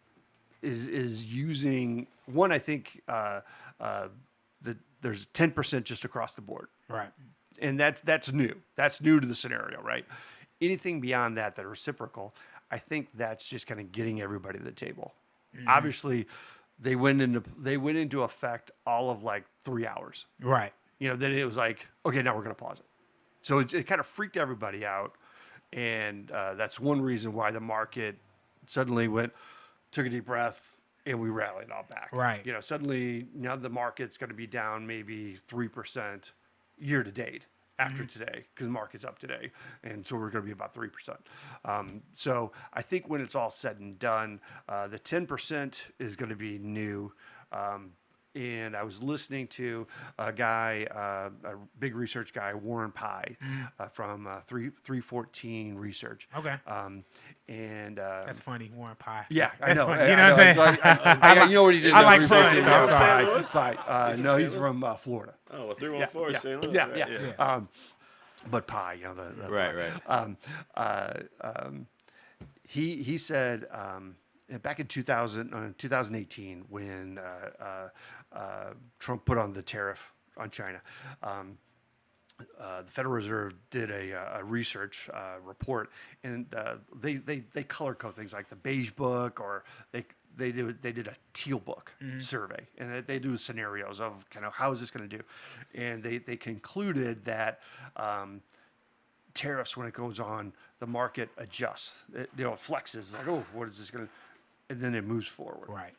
is using one. I think there's 10% just across the board, Right. and that's new. That's new to the scenario, right? Anything beyond that are reciprocal, I think that's just kind of getting everybody to the table. Mm-hmm. Obviously, they went into effect all of like 3 hours. Right. You know, then it was like, okay, now we're going to pause it. So it kind of freaked everybody out, and that's one reason why the market suddenly took a deep breath, and we rallied all back. Right. You know, suddenly now the market's going to be down maybe 3% year to date after today, because the market's up today, and so we're going to be about 3%. So I think when it's all said and done, the 10% is going to be new. And I was listening to a guy, a big research guy, Warren Pye, from 314 Research. Okay. And That's funny, Warren Pye. yeah, I That's know. funny. You know what I'm saying? You know what he did? I like research fun, is so I'm Pye. sorry. Pye. No, he's from Florida. Oh, well, 314 is St. Louis. Yeah, right? yeah. But Pye, you know the Right. he said back in 2018 when Trump put on the tariff on China, the Federal Reserve did a research report, and they color code things like the beige book, or they did a teal book survey, and they do scenarios of kind of how is this going to do, and they concluded that tariffs, when it goes on, the market adjusts. It flexes. It's like, oh, what is this going to? And then it moves forward. Right.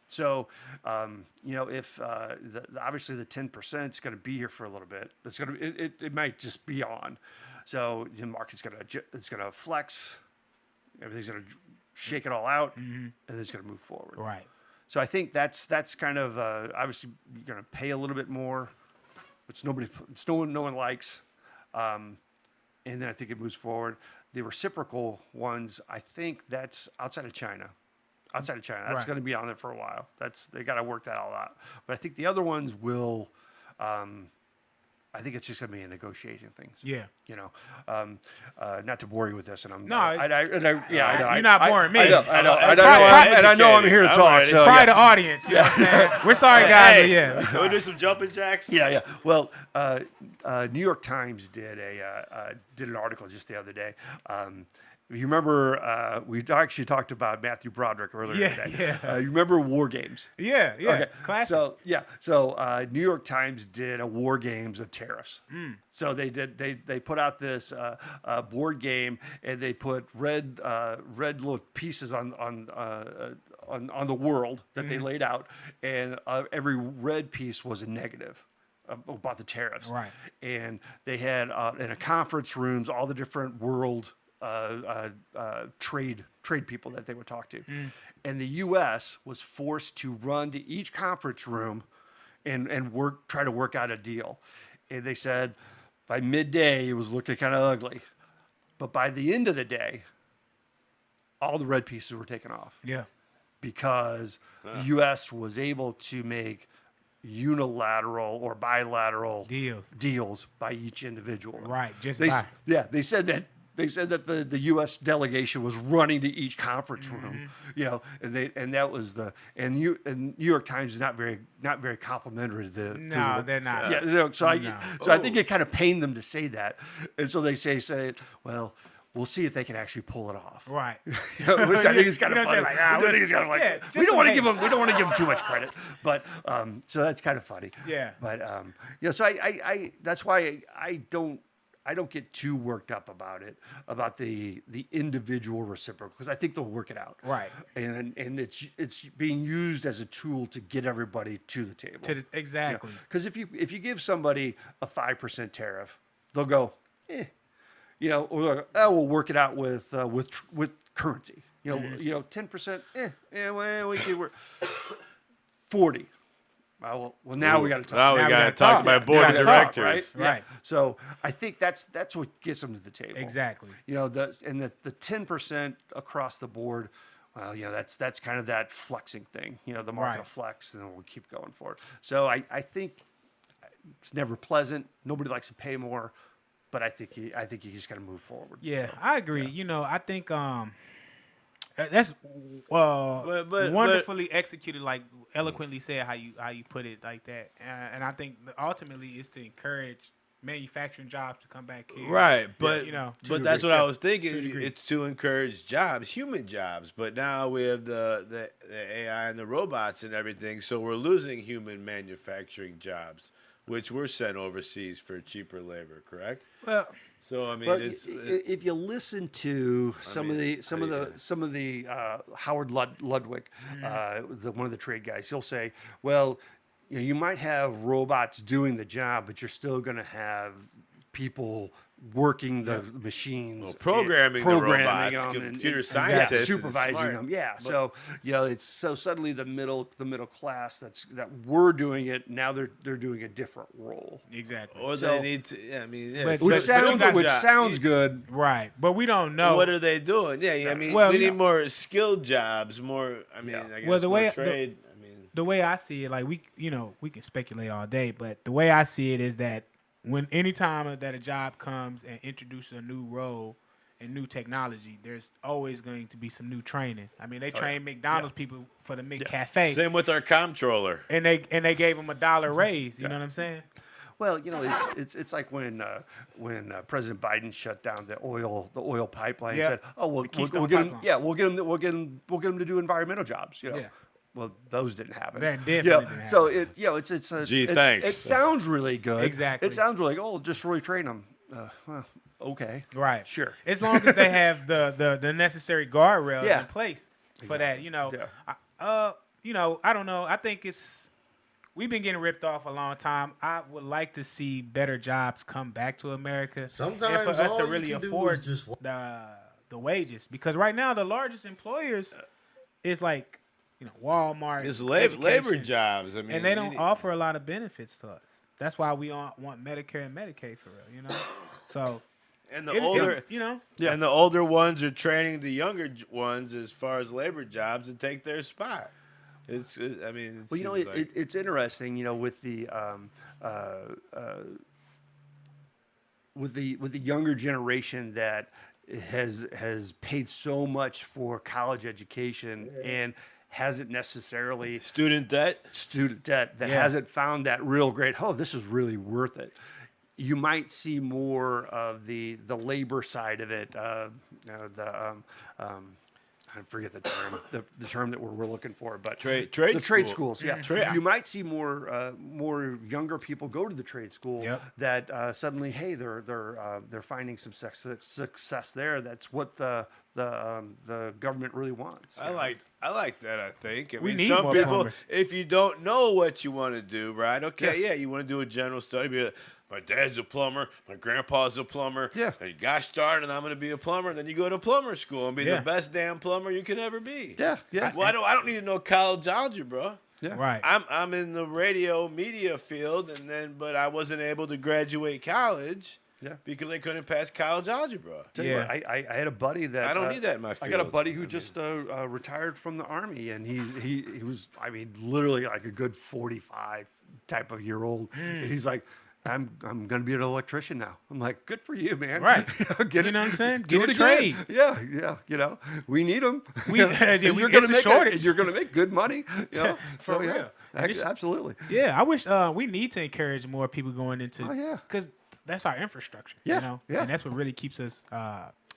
So, if obviously the 10% is going to be here for a little bit, it might just be on. So the market's going to flex. Everything's going to shake it all out, and then it's going to move forward. Right. So I think that's kind of obviously you're going to pay a little bit more, which no one likes, and then I think it moves forward. The reciprocal ones, I think that's outside of China. That's Right. going to be on there for a while. They got to work that all out. But I think the other ones will. I think it's just going to be a negotiating thing. Yeah. Not to bore you with this, and I'm. No, I know. You're not boring me. I know I'm here to talk. So Probably the audience. You know what I'm saying? We're sorry, guys. But yeah. So we do some jumping jacks. Yeah. Well, New York Times did an article just the other day. You remember we actually talked about Matthew Broderick earlier today. Yeah. You remember War Games? Yeah. Okay. Classic. So New York Times did a War Games of tariffs. So they put out this board game, and they put red little pieces on the world that they laid out, and every red piece was a negative about the tariffs. Right. And they had in a conference rooms all the different world trade people that they would talk to, and the U.S. was forced to run to each conference room and try to work out a deal. And they said by midday it was looking kind of ugly, but by the end of the day, all the red pieces were taken off. Yeah. Because the U.S. was able to make unilateral or bilateral deals by each individual. Right. They said that. They said that the U.S. delegation was running to each conference room, and that was New York Times is not very complimentary to the. No, they're not. Yeah, I think it kind of pained them to say that, and so they say, well, we'll see if they can actually pull it off. Right. Which I think is kind of funny. We don't want to give them too much credit, but so that's kind of funny. Yeah. But so I that's why I don't get too worked up about the individual reciprocal, because I think they'll work it out. Right. And it's being used as a tool to get everybody to the table. Exactly. Because if you give somebody a 5% tariff, they'll go, or we'll work it out with currency. 10%, well, we can work 40. Well, now we got to talk. Now we got to talk to my board of directors. Right. So I think that's what gets them to the table. Exactly. The 10% across the board. Well, that's kind of that flexing thing. The market will flex, and then we'll keep going for it. So I think it's never pleasant. Nobody likes to pay more, but I think you just got to move forward. Yeah, so, I agree. I think that's wonderfully executed, like eloquently said how you put it like that, and I think ultimately it's to encourage manufacturing jobs to come back here. Right, but but that's what I was thinking. It's to encourage jobs, human jobs. But now we have the AI and the robots and everything, so we're losing human manufacturing jobs, which were sent overseas for cheaper labor. Correct? Well. So I mean, if you listen to some of the Howard Ludwig, one of the trade guys, he'll say, well, you might have robots doing the job, but you're still going to have people working the machines, programming the robots, them, computer scientists, supervising them. Yeah, so it's suddenly the middle class that we're doing it now. They're doing a different role. Exactly. Or they need to. Yeah, I mean, which sounds good, right? But we don't know what are they doing. Yeah, I mean, we need more skilled jobs. More. I mean, I guess more trade. The way I see it, like we can speculate all day, but the way I see it is that anytime that a job comes and introduces a new role and new technology, there's always going to be some new training. I mean, they train McDonald's people for the McCafe. Same with our comptroller. And they gave them $1 raise. You know what I'm saying? Well, it's like when President Biden shut down the oil pipeline and said, "Oh, we'll get them. Yeah, we'll get them to do environmental jobs." Yeah. Well, those didn't happen. That definitely didn't happen. So thanks. It sounds really good. Exactly. It sounds really just really train them. Well, okay, Right. sure. As long as they have the necessary guardrails Yeah. in place for that, you know. Yeah. You know, I don't know. I think we've been getting ripped off a long time. I would like to see better jobs come back to America. Sometimes and for us all to you really can do afford is just the wages, because right now the largest employers is like, you know, Walmart. It's education, labor jobs. I mean, and they don't offer a lot of benefits to us. That's why we want Medicare and Medicaid for real, you know. So and the older, you know, and the older ones are training the younger ones as far as labor jobs to take their spot. I mean, Well, you know, it's interesting, you know, with the younger generation that has paid so much for college education and hasn't necessarily student debt that hasn't found that real great. Oh, this is really worth it. You might see more of the labor side of it. I forget the term, the term that we're looking for, but trade schools. Yeah, you might see more younger people go to the trade school. That suddenly, hey, they're finding some success there. That's what the government really wants. I like that. I think. I We mean, need some more people, plumbers. if you don't know what you want to do, right? Okay, yeah, you want to do a general study. Be like, my dad's a plumber. My grandpa's a plumber. Yeah. And gosh darn it, I'm going to be a plumber. Then you go to plumber school and be the best damn plumber you can ever be. Yeah, yeah. Well, I don't need to know college algebra. Yeah. right. I'm in the radio media field, but I wasn't able to graduate college. Yeah. Because I couldn't pass college algebra. Tell you what, I had a buddy that I don't need that in my I field. got a buddy who just retired from the Army, and he was, I mean, literally like a good 45 type of year old. And he's like, I'm gonna be an electrician now. I'm like, good for you, man. Right. Get You know what I'm saying? Do Get it a again. trade. Yeah. You know, we need them. It's a shortage. You're gonna make good money. You know? For so, real. Absolutely. Yeah, I wish we need to encourage more people going into. Oh, yeah. Because that's our infrastructure. Yeah, You know, yeah. and that's what really keeps us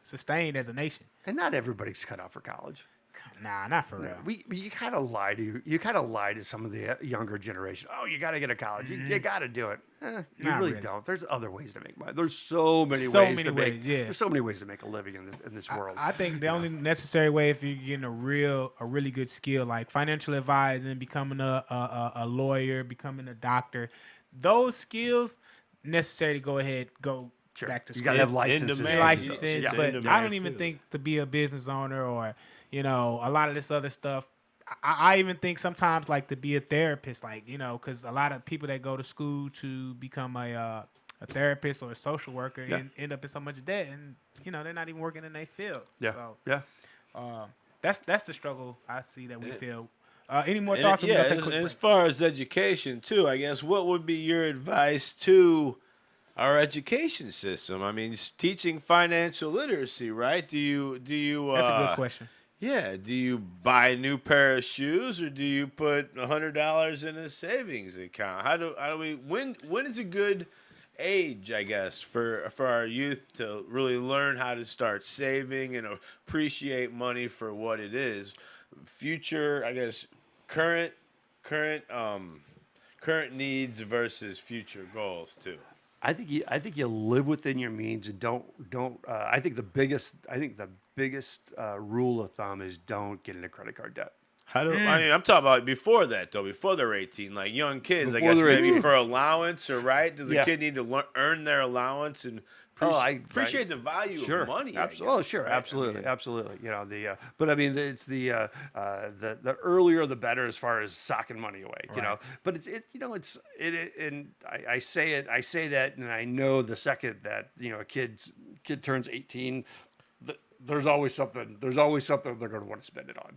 sustained as a nation. And not everybody's cut out for college. Nah, not for real. You kind of lie to some of the younger generation. Oh, you got to get a college. You got to do it. You Not really really. don't. There's other ways to make money. There's so many So ways many to make. ways, yeah. There's so many ways to make a living in this world. I think the only necessary way, if you're getting a really good skill like financial advising, becoming a lawyer, becoming a doctor, those skills necessary to go back to school. You got to have licenses. licenses, Yeah. but I don't even think to be a business owner or, you know, a lot of this other stuff. I even think sometimes like to be a therapist, like, you know, because a lot of people that go to school to become a therapist or a social worker end up in so much debt, and you know they're not even working in their field. Yeah. So, that's the struggle I see that we feel. Any more thoughts? As far as education too, I guess what would be your advice to our education system? I mean, teaching financial literacy, right? Do you? That's a good question. Yeah. Do you buy a new pair of shoes, or do you put $100 in a savings account? How do we? When is a good age, I guess, for our youth to really learn how to start saving and appreciate money for what it is? Future, I guess, current needs versus future goals too. I think you live within your means and don't. I think the biggest rule of thumb is don't get into credit card debt. I mean, I'm talking about before that though. Before they're 18, like young kids, Before I guess they're maybe 18. for allowance or right. Does a kid need to earn their allowance and appreciate the value of money? Absolutely. Right? Absolutely. You know but I mean it's the earlier the better as far as socking money away. You know, but and I say that, and I know the second that a kid turns 18. There's always something they're going to want to spend it on.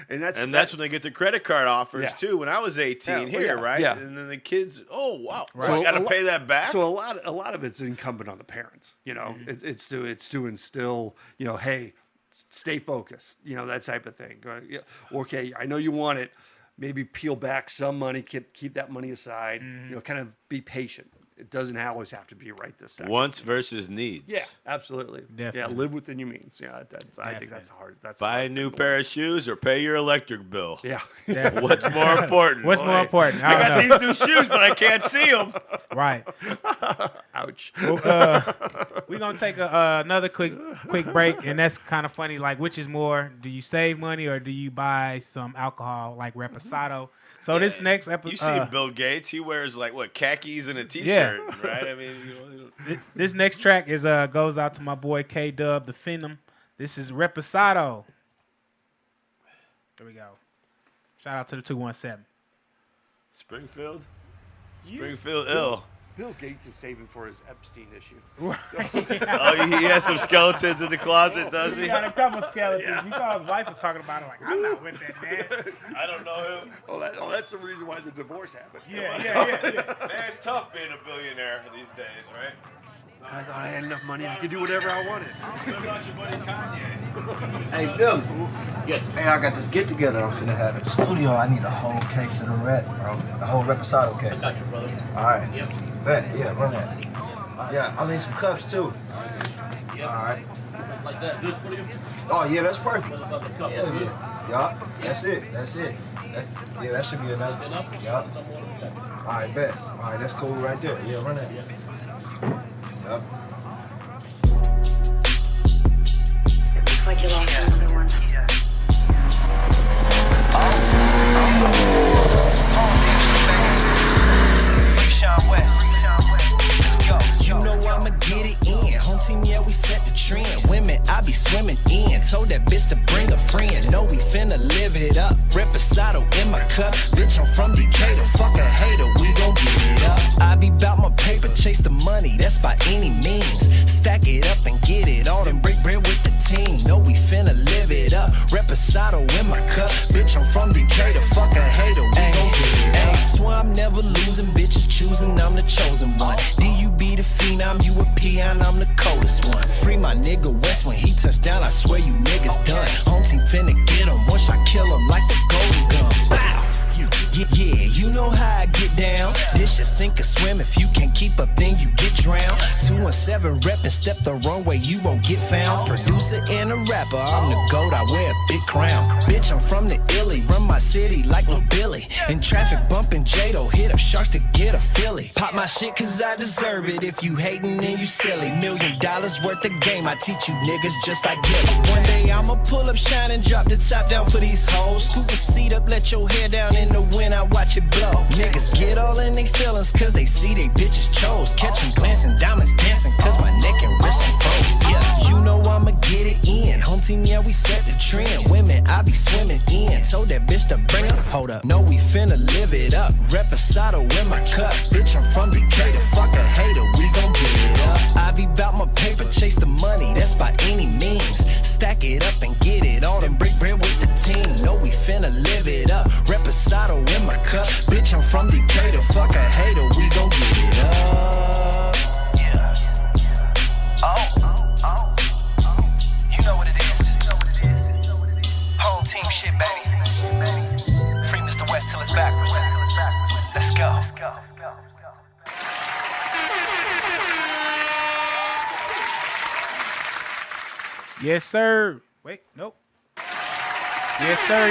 And that's when they get the credit card offers too. When I was 18 right? Yeah. And then the kids, oh wow, Right. so I got to pay that back. So a lot of it's incumbent on the parents. You know, it's to instill, hey, stay focused. That type of thing. Okay, I know you want it. Maybe peel back some money, keep that money aside. Kind of be patient. It doesn't always have to be right this second. Wants versus needs. Yeah, absolutely. Definitely. Yeah, live within your means. Yeah, I think that's hard. Buy a new pair of shoes or pay your electric bill. Yeah. What's more important? What's more important? I got these new shoes, but I can't see them. Right. Ouch. We're gonna take another quick break, and that's kind of funny. Like, which is more? Do you save money or do you buy some alcohol like Reposado? So this next episode, You see Bill Gates? He wears like khakis and a t-shirt, right? I mean, this next track is goes out to my boy K Dub, the Phenom. This is Reposado. Here we go. Shout out to the 217. Springfield ill. Bill Gates is saving for his Epstein issue. He has some skeletons in the closet, does he? He got a couple skeletons. Yeah. You saw his wife was talking about it. Like, I'm not with that, man. I don't know him. That's the reason why the divorce happened. Yeah. Man, it's tough being a billionaire these days, right? I thought I had enough money. I could do whatever I wanted. What about your buddy Kanye? Hey, Bill. Yes. Hey, I got this get together I'm finna have at the studio. I need a whole case of the Red, bro. A whole Reposado case. I got you, brother. All right. Yep. Bet. Yeah, run that. Yeah, I'll need some cups too. Yep. All right. Like that, good for you? Oh yeah, that's perfect. What about the cups? Yeah, yeah. Yup. That's it. That should be enough. That's enough? Yup. Some water? Okay. All right, bet. All right, that's cool right there. Yeah, run that. Yup. Like you lost another one. You know I'ma get it in. Home team, yeah, we set the trend. Women, I be swimming in. Told that bitch to bring a friend. Know we finna live it up. Reposado in my cup. Bitch, I'm from Decatur. Fuck a hater, we gon' get it up. I be bout my paper, chase the money. That's by any means. Stack it up and get it all. Then break bread with the team. Know we finna live it up. Reposado in my cup. Bitch, I'm from Decatur. Fuck a hater, we gon' get it up. Swear I'm never losing. Bitches choosing, I'm the chosen one. D.U.B. the phenom, you a peon, I'm the coldest one. Free my nigga West when he touched down, I swear you niggas done. Home team finna get him, once I kill him like the golden gun. Bow! Yeah, you know how I get down. This shit sink or swim, if you can't keep up then you get drowned. 217 rep and step the wrong way, you won't get found. Producer and a rapper, I'm the GOAT, I wear a big crown. Bitch, I'm from the Illy, run my city like Lil Billy. In traffic bumping J-Do, hit up sharks to get a Philly. Pop my shit cause I deserve it, if you hating then you silly. $1 million worth of game, I teach you niggas just like Gilly. One day I'ma pull up, shine and drop the top down for these hoes. Scoop the seat up, let your hair down in the wind, I watch it blow. Niggas get all in they feelings cause they see they bitches chose. Catch them glancing, diamonds dancing cause my neck and wrist ain't froze. Yeah, you know I'ma get it in. Home team, yeah, we set the trend. Women, I be swimming in. Told that bitch to bring up, hold up. No, we finna live it up. Reposado in my cup. Bitch, I'm from Decatur. Fuck a hater, we gon' get it up. I be bout my paper, chase the money, that's by any means. Stack it up and get it all, then break bread with the team. No, we finna live it up. Reposado in my cup. Bitch, I'm from Decatur. Fuck a hater, we gon' get it up. Yeah. Oh. You know what it is. Home team shit, baby. Free Mr. West till it's backwards. Let's go. Yes, sir. Wait, nope. Yes, sir,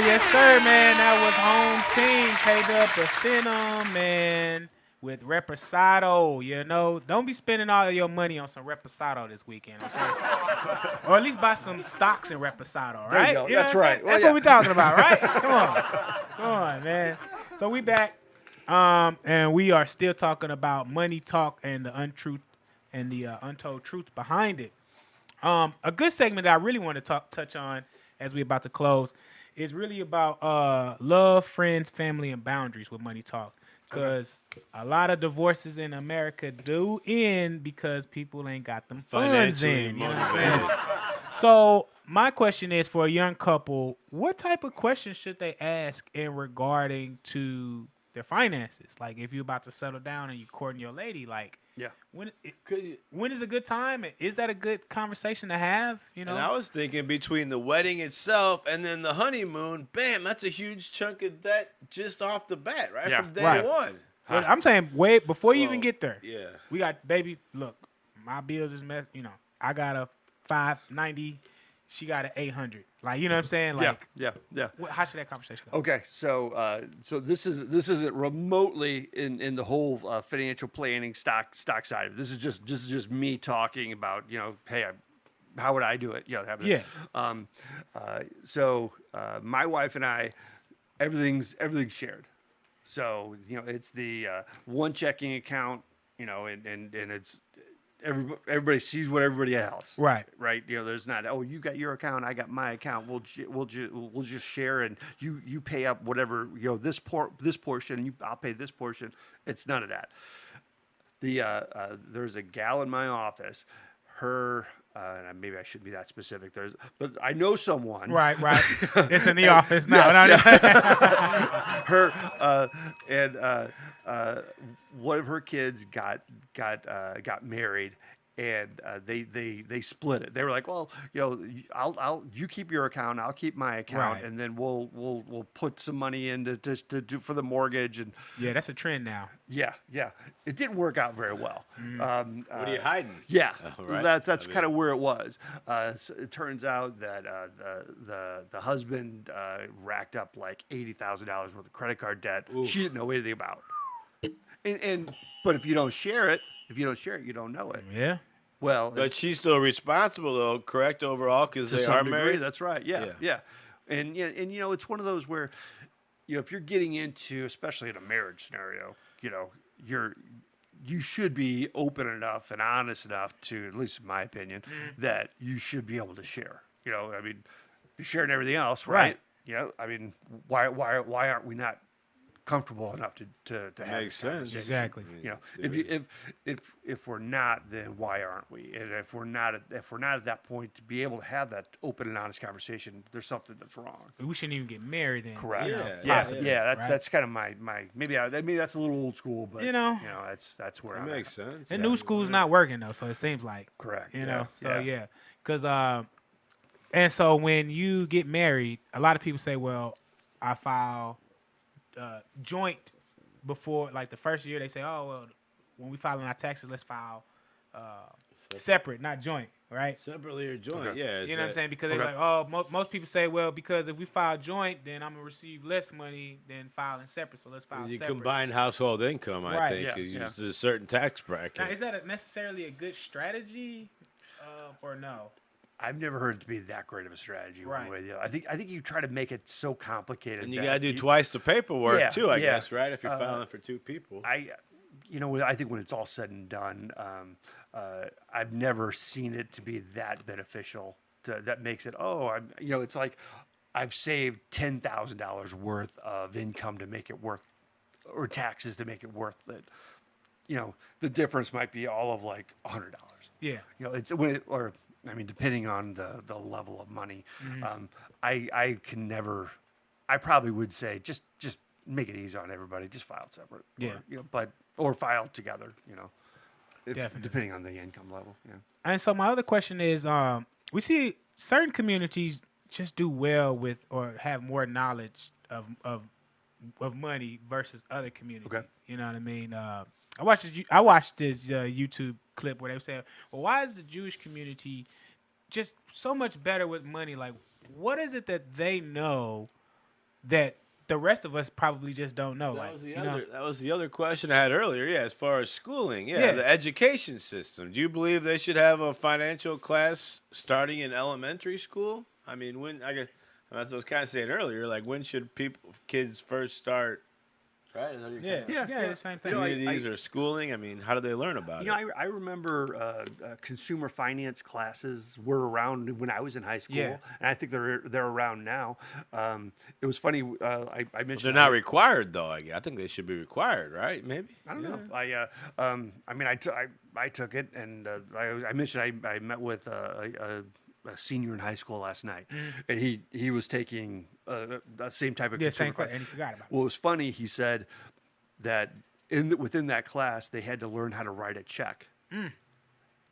man. That was home team. K-Dub the Phenom, man, with Reposado. You know, don't be spending all of your money on some Reposado this weekend, okay? Or at least buy some stocks in Reposado, right? There you go. You know That's what I'm right. saying? Well, That's yeah. what we're talking about, right? Come on, man. So we back, and we are still talking about money talk and the untruth and the untold truth behind it. A good segment that I really want to touch on as we're about to close is really about love, friends, family, and boundaries with money talk. Because a lot of divorces in America do end because people ain't got them funds in. You know what I'm saying? So my question is, for a young couple, what type of questions should they ask in regarding to their finances? Like, if you're about to settle down and you're courting your lady, like, yeah, when is a good time? Is that a good conversation to have? You know, and I was thinking between the wedding itself and then the honeymoon, bam, that's a huge chunk of debt just off the bat, right? Yeah, From day right. one. Well, I'm saying way before you even get there. Yeah. We got baby. Look, my bills is mess. You know, I got a $590. She got an $800. Like, you know what I'm saying? Like, yeah. How should that conversation go? Okay, so this isn't remotely in the whole financial planning stock side of it. This is just me talking about, you know, hey, how would I do it? You know, my wife and I, everything's shared. So, you know, it's the one checking account, you know, and it's everybody sees what everybody else. Right. You know, there's not, oh, you got your account, I got my account. We'll just share, and you pay up whatever, you know, this portion, I'll pay this portion. It's none of that. There's a gal in my office. Her, and maybe I shouldn't be that specific. But I know someone. Right. It's in the office now. Her one of her kids got married, and they split it. They were like, well, you know, you keep your account, I'll keep my account, Right. and then we'll put some money in to do for the mortgage. And Yeah, that's a trend now. yeah, it didn't work out very well. What are you hiding? Yeah, Right. that's kind of where it was. So it turns out that the husband racked up like $80,000 worth of credit card debt. Ooh. She didn't know anything about. But if you don't share it, you don't know it. Yeah. Well, But she's still responsible, though, correct, overall, because to they some are degree, married? that's right. Yeah. And you know, it's one of those where, you know, if you're getting into, especially in a marriage scenario, you know, you should be open enough and honest enough to, at least in my opinion, that you should be able to share. You know, I mean, you're sharing everything else, right? You know, I mean, why aren't we not comfortable enough to have Makes this sense. conversation? Exactly. You know, if we're not, then why aren't we? And if we're not at that point to be able to have that open and honest conversation, there's something that's wrong. We shouldn't even get married then. Correct. You know, Yeah. right? That's kind of my maybe that's a little old school, but You know, that's where That I'm makes at. sense. the new school's not working though, so it seems like. Correct. You know, Yeah. so yeah, because and so when you get married, a lot of people say, well, I file joint before, like the first year. They say, oh well, when we file our taxes, let's file separate, not joint, right? Separately or joint, Okay. yeah. You know what I'm saying? Because they're like, oh, most people say, well, because if we file joint, then I'm gonna receive less money than filing separate, so let's file You separate. combine household income, I Right. think, Yeah. is a certain tax bracket. Now, is that necessarily a good strategy, or no? I've never heard it to be that great of a strategy one Right. way or the other. I think you try to make it so complicated. And you that got to do twice the paperwork, Yeah, too, I yeah. guess, right? If you're filing for two people. I think when it's all said and done, I've never seen it to be that beneficial. That makes it, it's like I've saved $10,000 worth of income to make it worth, or taxes to make it worth it. You know, the difference might be all of like $100. Yeah. You know, it's when depending on the level of money, I can never. I probably would say just make it easy on everybody. Just file it separate. Yeah. Or file together. You know, Definitely. depending on the income level. Yeah. And so my other question is, we see certain communities just do well with or have more knowledge of money versus other communities. Okay. You know what I mean? I watched this YouTube clip where they were saying, well, why is the Jewish community just so much better with money? Like, what is it that they know that the rest of us probably just don't know? That was the other question I had earlier. Yeah, as far as schooling, the education system. Do you believe they should have a financial class starting in elementary school? I mean, that's what I was kind of saying earlier. Like, when should kids first start? Right? The same thing. Communities or schooling. I mean, how do they learn about it? I remember consumer finance classes were around when I was in high school, and I think they're around now. It was funny. I mentioned they're not required though. I think they should be required, right? Maybe. I don't know. I took it, and I mentioned I met with a senior in high school last night, and he was taking that same type of same class, and he forgot about it. Well, it was funny. He said that within that class they had to learn how to write a check.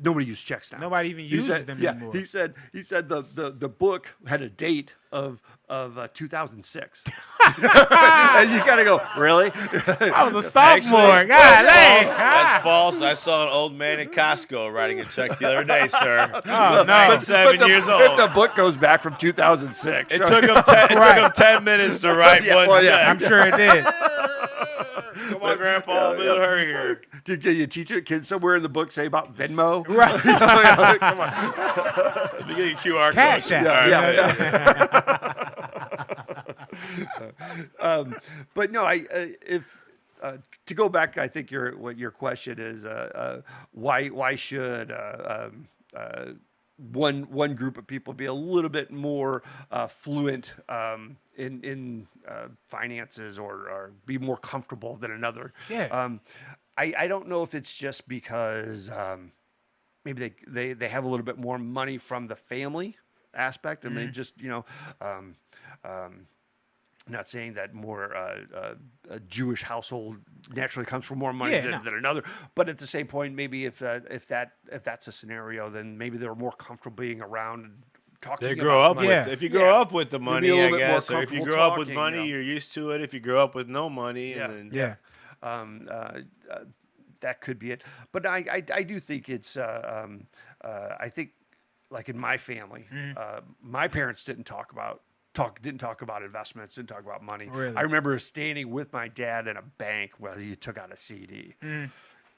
Nobody uses checks now. Nobody even uses them anymore. He said the book had a date of 2006. And you gotta go, really? I was a sophomore. God, that's false. I saw an old man in Costco writing a check the other day, sir. Oh, no. I'm 7 years old. If the book goes back from 2006. It took him 10 minutes to write one check. I'm sure it did. Come on, Grandpa, we'll hurry here. Did you teach it? Can somewhere in the book say about Venmo? Right. Come on. Let me get you QR Cash code. But no, to go back, I think what your question is, why should one group of people be a little bit more fluent in finances or be more comfortable than another? Yeah. I don't know if it's just because maybe they have a little bit more money from the family aspect, and they just not saying that more a Jewish household naturally comes from more money than another, but at the same point, maybe if that's a scenario, then maybe they're more comfortable being around and talking. They grow up money. with. If you grow up with the money, I guess, or if you grow up with talking, money, you're used to it. If you grow up with no money, that could be it. But I do think it's I think like in my family, my parents didn't talk about investments, didn't talk about money. Really? I remember standing with my dad in a bank while he took out a CD.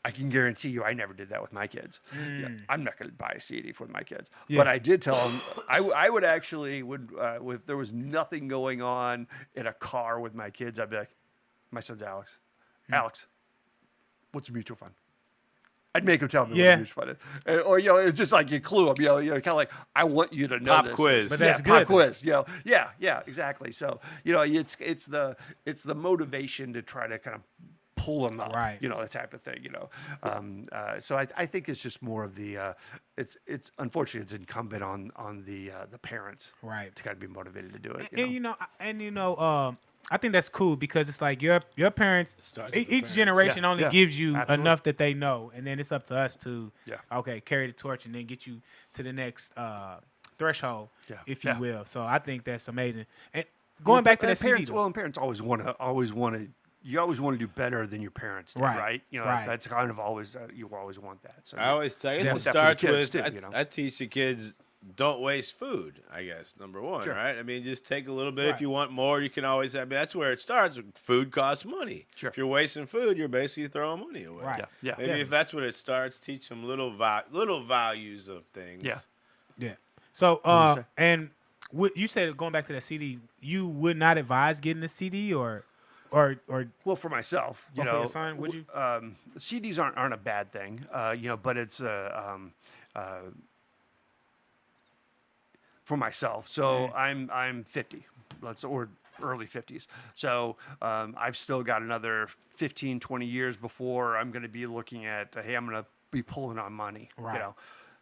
I can guarantee you I never did that with my kids. Yeah, I'm not going to buy a CD for my kids. Yeah. But I did tell them, I would actually, if there was nothing going on in a car with my kids, I'd be like, my son's Alex. Alex, what's a mutual fund? I'd make him tell me what a mutual fund is. Or, it's just like you clue them. Kind of like, I want you to know pop this. quiz. But that's good. Pop quiz. Yeah, exactly. So, it's the motivation to try to kind of pull them up, right? The type of thing, So I think it's just more of the it's unfortunately it's incumbent on the parents, right, to kind of be motivated to do it. I think that's cool because it's like your parents, each generation only gives you enough that they know, and then it's up to us to carry the torch and then get you to the next threshold, if you will. So I think that's amazing. And going back to that parents, CD, and parents always want to. You always want to do better than your parents did, right? That's kind of always you always want that. So I always tell you, it starts with I teach the kids, don't waste food, I guess, number one, right? I mean, just take a little bit. If you want more, you can always have. That's where it starts. Food costs money. Sure. If you're wasting food, you're basically throwing money away. Right. Yeah. Maybe if that's what it starts, teach them little values of things. Yeah. So, and you said, going back to that CD, you would not advise getting a CD or well, for myself, for your son, would you? CDs aren't a bad thing, but it's for myself. So I'm 50, or early 50s. So I've still got another 15, 20 years before I'm going to be looking at, hey, I'm going to be pulling on money. Right.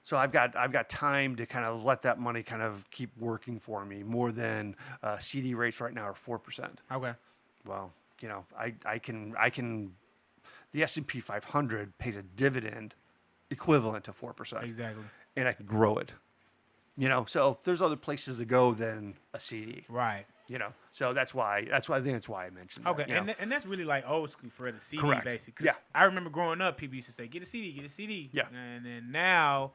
So I've got time to kind of let that money kind of keep working for me more than CD rates right now are 4%. Okay. Well, I can. The S&P 500 pays a dividend equivalent to 4%. Exactly. And I can grow it. So there's other places to go than a CD. Right. So that's why I think that's why I mentioned that. Okay, and that's really like old school for the CD, Correct. basically. Yeah. I remember growing up, people used to say, get a CD. Yeah. And then now,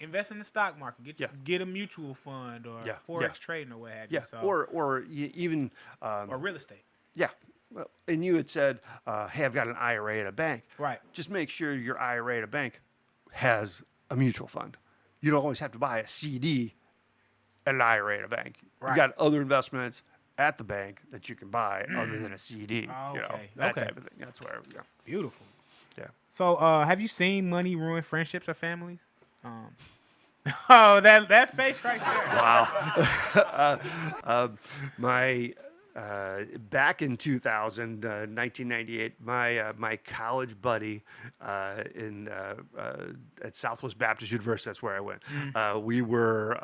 invest in the stock market, get a mutual fund or forex trading or what have you. Yeah. So, Or even or real estate. Yeah. Well, and you had said, hey, I've got an IRA at a bank. Right. Just make sure your IRA at a bank has a mutual fund. You don't always have to buy a CD at an IRA at a bank. Right. You got other investments at the bank that you can buy other than a CD. That type of thing. That's where we go. Beautiful. Yeah. So, have you seen money ruin friendships or families? Oh, that face right there. Wow. back in 1998, my college buddy at Southwest Baptist University, that's where I went. We were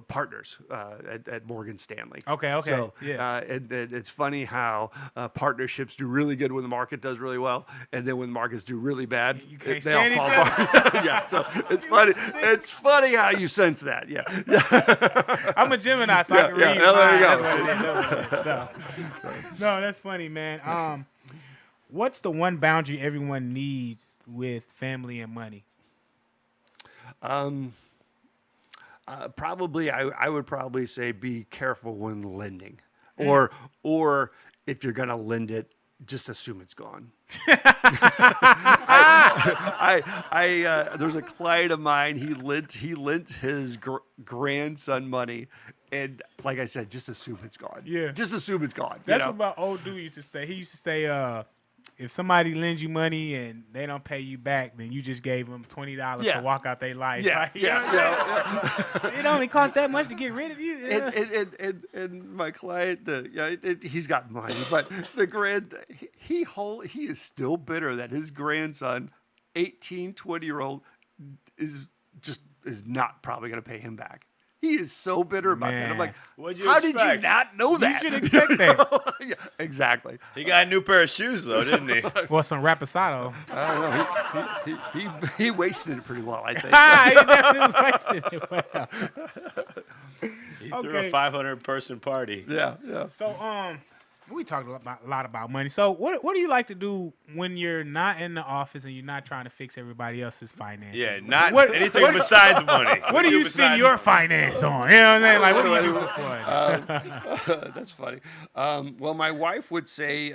partners at Morgan Stanley. Okay. So, Yeah. and it's funny how partnerships do really good when the market does really well, and then when the markets do really bad, they all fall apart. Yeah, so it's funny. It's funny how you sense that. Yeah. I'm a Gemini, so I can read there you go. No, that's funny, man. What's the one boundary everyone needs with family and money? Probably, I would probably say be careful when lending, or if you're gonna lend it, just assume it's gone. There's a client of mine. He lent his grandson money, and like I said, just assume it's gone. Yeah, just assume it's gone. That's what my old dude used to say. He used to say, if somebody lends you money and they don't pay you back, then you just gave them $20 to walk out their life. Yeah, It only costs that much to get rid of you. And my client, he's got money, but he is still bitter that his grandson, 18, 20-year-old, is not probably going to pay him back. He is so bitter about that. I'm like, how did you not know that? You should expect that. Yeah, exactly. He got a new pair of shoes, though, didn't he? Well, some Raposado. I don't know. He wasted it pretty well, I think. He definitely wasted it well. He threw a 500-person party. Yeah. So, we talked a lot about money. So, what do you like to do when you're not in the office and you're not trying to fix everybody else's finances? Yeah, not anything besides money. What do you spend your finance on? You know what I mean? Like, what do you do for fun? That's funny. Well, my wife would say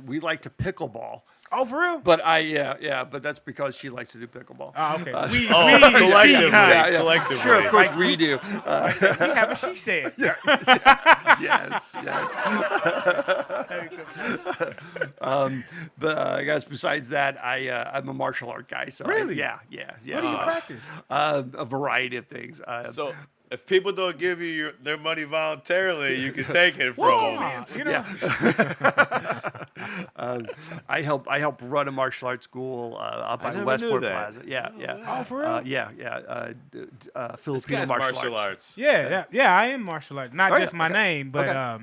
we like to pickleball. Oh, for real? But but that's because she likes to do pickleball. Oh, okay. Collectively. Sure, of course we do. We have a she said. Yes. But I guess besides that, I'm a martial art guy. So really? Yeah. What do you practice? A variety of things. So if people don't give you their money voluntarily, you can take it from them. I help run a martial arts school up by Westport Plaza. Yeah. Oh, for real? Filipino martial arts. Yeah, I am martial arts. Not just my name, but I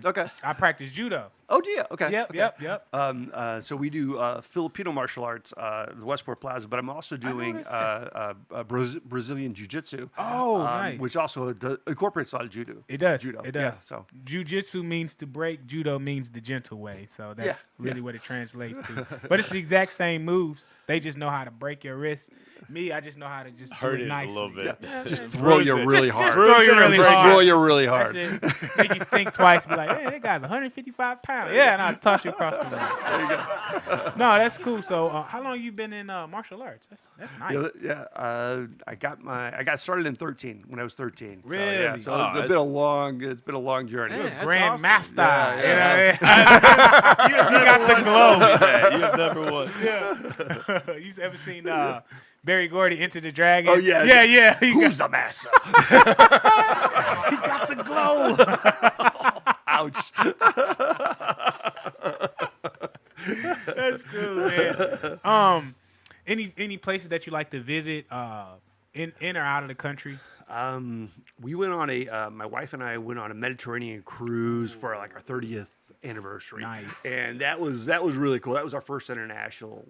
practice judo. Oh, do you? Okay. Yep. So we do Filipino martial arts at the Westport Plaza, but I'm also doing Brazilian Jiu-Jitsu. Oh, nice. Which also incorporates a lot of judo. It does. Judo. It does. Yeah, so Jiu-Jitsu means to break. Judo means the gentle way. So that's really what it translates to. But it's the exact same moves. They just know how to break your wrist. Me, I just know how to just hurt do it it nicely. a little bit. Yeah. Just throw you really hard. Throw you really hard. That's it. Make you think twice. Be like, hey, that guy's 155 pounds. Yeah, and I'll toss you across the room. There you go. No, that's cool. So, how long you been in martial arts? That's nice. Yeah. I got started in 13 when I was 13. Really? So it's been a long journey. Yeah, Grandmaster. Yeah. You got the glow. You have never won. Yeah. You ever seen Barry Gordy Enter the Dragon? Oh yeah. Yeah. Who's the master? He got the glow. Ouch. That's cool, man. Any places that you like to visit in or out of the country? We went on my wife and I went on a Mediterranean cruise for like our 30th anniversary. Nice. And that was really cool. That was our first international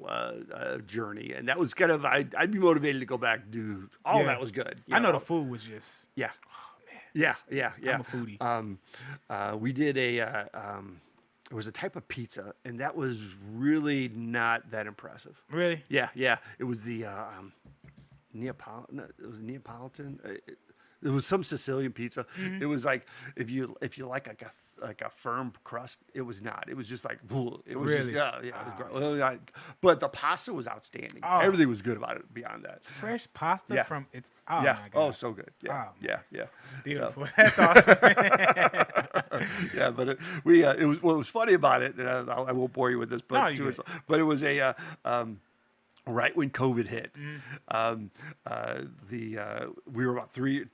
journey. And that was kind of, I'd be motivated to go back and do all of that was good. I know the food was just. Yeah. Oh, man. Yeah. I'm a foodie. We did it was a type of pizza, and that was really not that impressive. Really? Yeah. It was the Neapolitan. It was Neapolitan. It was some Sicilian pizza. Mm-hmm. It was like if you like a firm crust, it was not. It was just like it was really? Just, It was but the pasta was outstanding. Oh. Everything was good about it. Beyond that, fresh pasta from it's. Oh yeah. My God. Oh, so good. Yeah. Yeah. Beautiful. So. That's awesome. Yeah, but it was what was funny about it, and I won't bore you with this, but it was right when COVID hit. Mm-hmm. We were about 2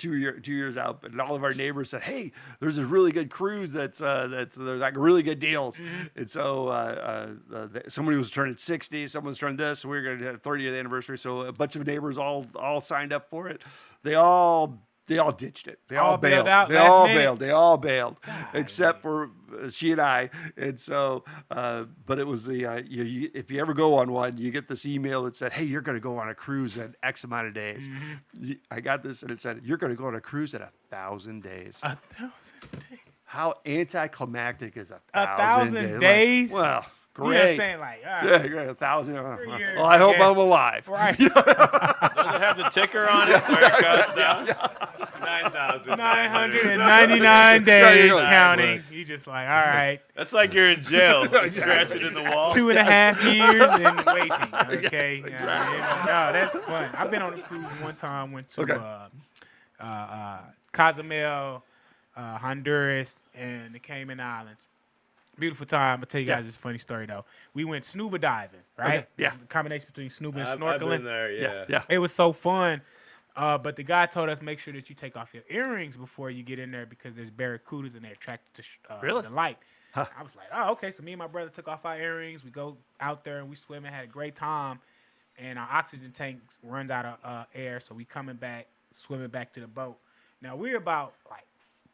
years out, and all of our neighbors said, "Hey, there's a really good cruise that's there's like really good deals." Mm-hmm. And so somebody was turning 60, someone was turning this. So we were going to have a 30th anniversary, so a bunch of neighbors all signed up for it. They all ditched it. They all bailed. Out they all minute. bailed. They all bailed, except for she and I. And so, but it was if you ever go on one, you get this email that said, "Hey, you're going to go on a cruise in X amount of days." Mm-hmm. I got this, and it said, "You're going to go on a cruise at 1,000 days." 1,000 days. How anticlimactic is 1,000 days? Like, well, great. You know what I'm saying? Like, all right. Yeah, you're at 1,000. Years, Well, I hope guess. I'm alive. Right. Does it have the ticker on it where it cuts down? 999 days Yeah, counting. You just like, all right. That's like you're in jail, scratching in the wall. 2.5 years and waiting. Okay. Yes, No, that's fun. I've been on a cruise one time. Went to Cozumel, Honduras, and the Cayman Islands. Beautiful time. I'll tell you guys this funny story, though. We went scuba diving, right? Okay. Yeah. It's a combination between scuba and I've snorkeling. been there, yeah. It was so fun. But the guy told us make sure that you take off your earrings before you get in there because there's barracudas and they're attracted to the light. Huh. I was like, oh, okay. So me and my brother took off our earrings. We go out there and we swim and had a great time. And our oxygen tank runs out of air. So we coming back, swimming back to the boat. Now we're about like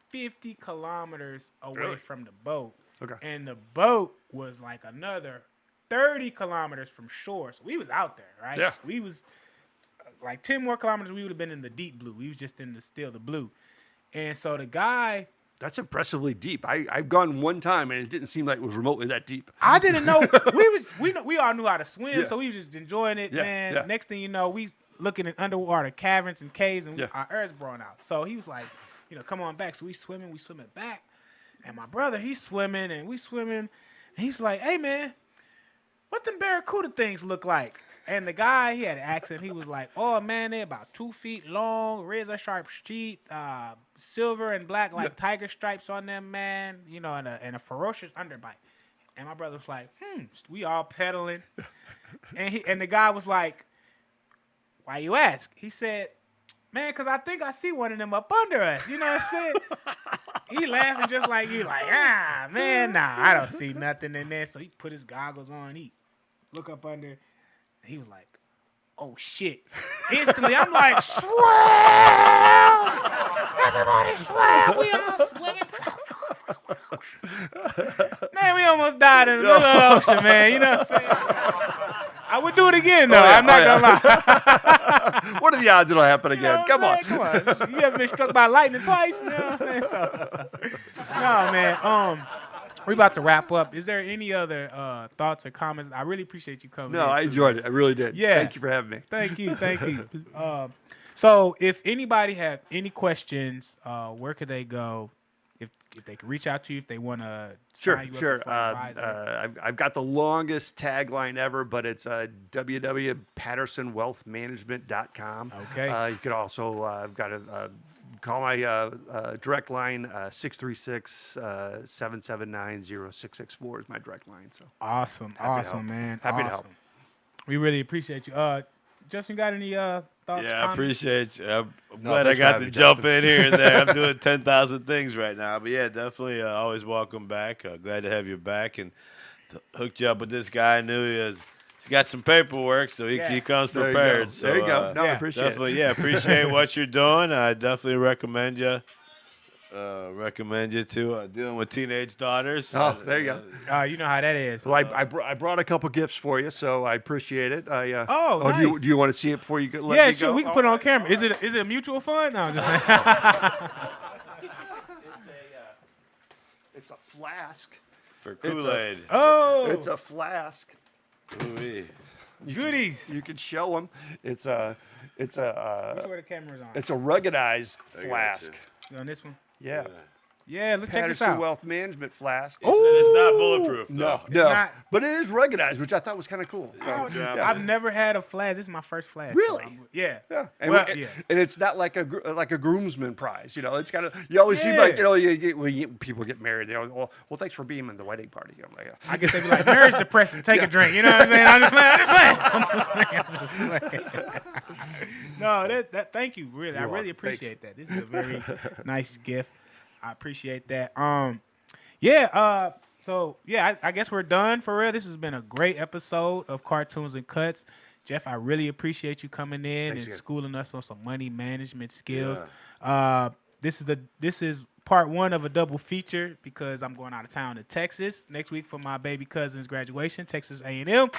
50 kilometers away from the boat. Okay. And the boat was like another 30 kilometers from shore. So we was out there, right? Yeah. We was like 10 more kilometers, we would have been in the deep blue. We was just in the blue. And so the guy... That's impressively deep. I've gone one time, and it didn't seem like it was remotely that deep. I didn't know. We all knew how to swim, so we was just enjoying it, man. Yeah. Next thing you know, we looking at underwater caverns and caves, and our ears blown out. So he was like, come on back. So we swimming back. And my brother, he's swimming, and we swimming. And he's like, hey, man, what them barracuda things look like? And the guy, he had an accent. He was like, oh, man, they're about 2 feet long, razor-sharp teeth, silver and black, like tiger stripes on them, man, and a ferocious underbite. And my brother was like, we all pedaling. And the guy was like, why you ask? He said, man, because I think I see one of them up under us. You know what I'm saying? He laughing just like you, like, man, nah, I don't see nothing in there. So he put his goggles on. He look up under. And he was like, oh, shit. Instantly, I'm like, swim! Everybody swim! We all swimming. Man, we almost died in the middle of the ocean, man. You know what I'm saying? I would do it again, though. I'm not going to lie. What are the odds it'll happen again? Come on. Come on. You ever been struck by lightning twice? You know what I'm saying? So, no, man. We're about to wrap up. Is there any other thoughts or comments? I really appreciate you coming. No, I enjoyed it. I really did. Yeah. Thank you for having me. Thank you. So if anybody have any questions, where could they go? If they can reach out to you, if they want to sign you Sure. up for advisor. I've got the longest tagline ever, but it's www.pattersonwealthmanagement.com. Okay. You could also, I've got a call my direct line, 636-779-0664 is my direct line. So awesome, man. Happy to help. We really appreciate you. Justin, got any thoughts? Yeah, I appreciate you. I'm glad I got to jump in here and there. I'm doing 10,000 things right now. But, yeah, definitely always welcome back. Glad to have you back. And hooked you up with this guy. I knew he's got some paperwork, so he comes prepared. There you go. I appreciate it. Yeah, appreciate what you're doing. I definitely recommend you. Recommend you to dealing with teenage daughters. Oh, there you go. You know how that is. Well, I brought a couple gifts for you, so I appreciate it. Nice. Do you want to see it before you let me go? Yeah, sure. We can put it on camera. Is it a mutual fund? No, just it's a flask for Kool-Aid. It's a flask. Ooh-wee. Goodies. You can show them. It's a where the camera's on. It's a ruggedized flask. You on this one? Yeah. Yeah, let's check this Patterson out. Wealth Management flask. It's not bulletproof. No, though. no, not. but it is ruggedized, which I thought was kind of cool. So, I've never had a flask. This is my first flask. so Really? yeah. Yeah, and, Well, and- yeah. and it's not like a groomsman prize, you know. It's kind of you always see like people get married. They go, well, thanks for being in the wedding party. I'm like, I guess they'd be like, marriage depressing. Take a drink. You know what I'm saying? I'm just playing. No, thank you. Really, I really appreciate that. This is a very nice gift. I appreciate that. So I guess we're done for real. This has been a great episode of Cartunes and Cuts. Jeff, I really appreciate you coming in and schooling us on some money management skills. Yeah. This is part 1 of a double feature because I'm going out of town to Texas next week for my baby cousin's graduation, Texas A&M.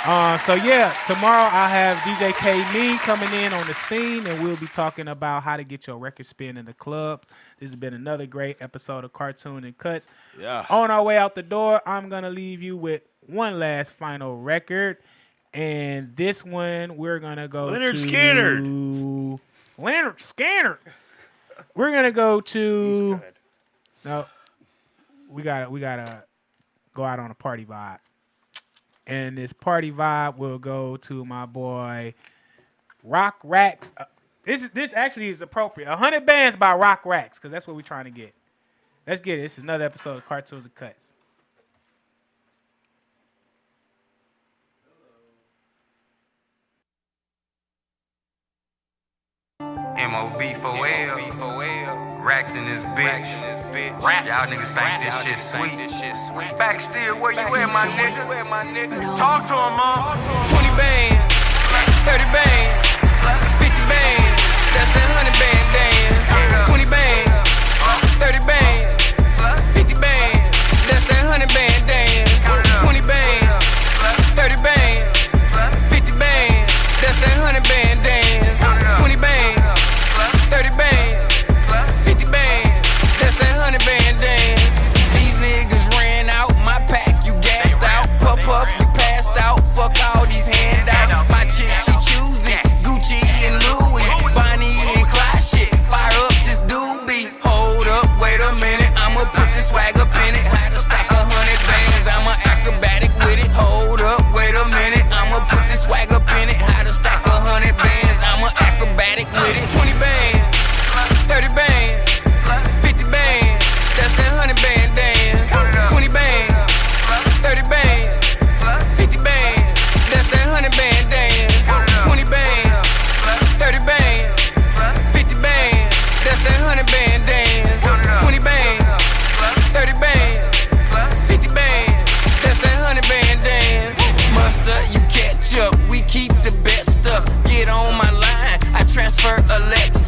Tomorrow I have DJ Kmean coming in on the scene, and we'll be talking about how to get your record spin in the club. This has been another great episode of Cartoon and Cuts. Yeah. On our way out the door, I'm going to leave you with one last final record, and this one we're going to go Leonard to... Skinner. Leonard Skinner. We're going to go to... No, we gotta go out on a party vibe. And this party vibe will go to my boy Rock Racks. This actually is appropriate. 100 Bands by Rock Racks, because that's what we're trying to get. Let's get it. This is another episode of Cartoons and Cuts. MOB for L. Racks in this bitch. Y'all niggas think this shit sweet. Back still, where you at, my nigga? Talk to him, man. 20 bands, 30 bands, 50 bands. That's that 100 band dance. 20 bands, 30 bands, 50 bands. That's that 100 band dance. 20 bands, 30 bands, 50 bands. That's that 100 band dance. 20 bands. 30 bands, 50 bands, that's that 100 band dance. These niggas ran out, my pack, you gassed out. Puff, you passed out, fuck all these handouts. My chick, she choosy, Gucci and Louis, Bonnie and Clyde shit. Fire up this doobie. Hold up, wait a minute, I'ma put this swag up in it. How to stack 100 bands, I'm an acrobatic with it. Hold up, wait a minute, I'ma put this swag up in it. How to stack 100 bands, I'm an acrobatic with it. 20 bands. 30 bands, 50 bands, that's that 100 band dance. 20 bands, 30 bands, 50 bands, that's that 100 band dance. 20 bands, 30 bands, 50 bands, that's that 100 band dance. 20 bands, 30 bands, 50 bands, that's that 100 band dance. Muster, you catch up, we keep the best stuff. Get on my line, I transfer Alexa.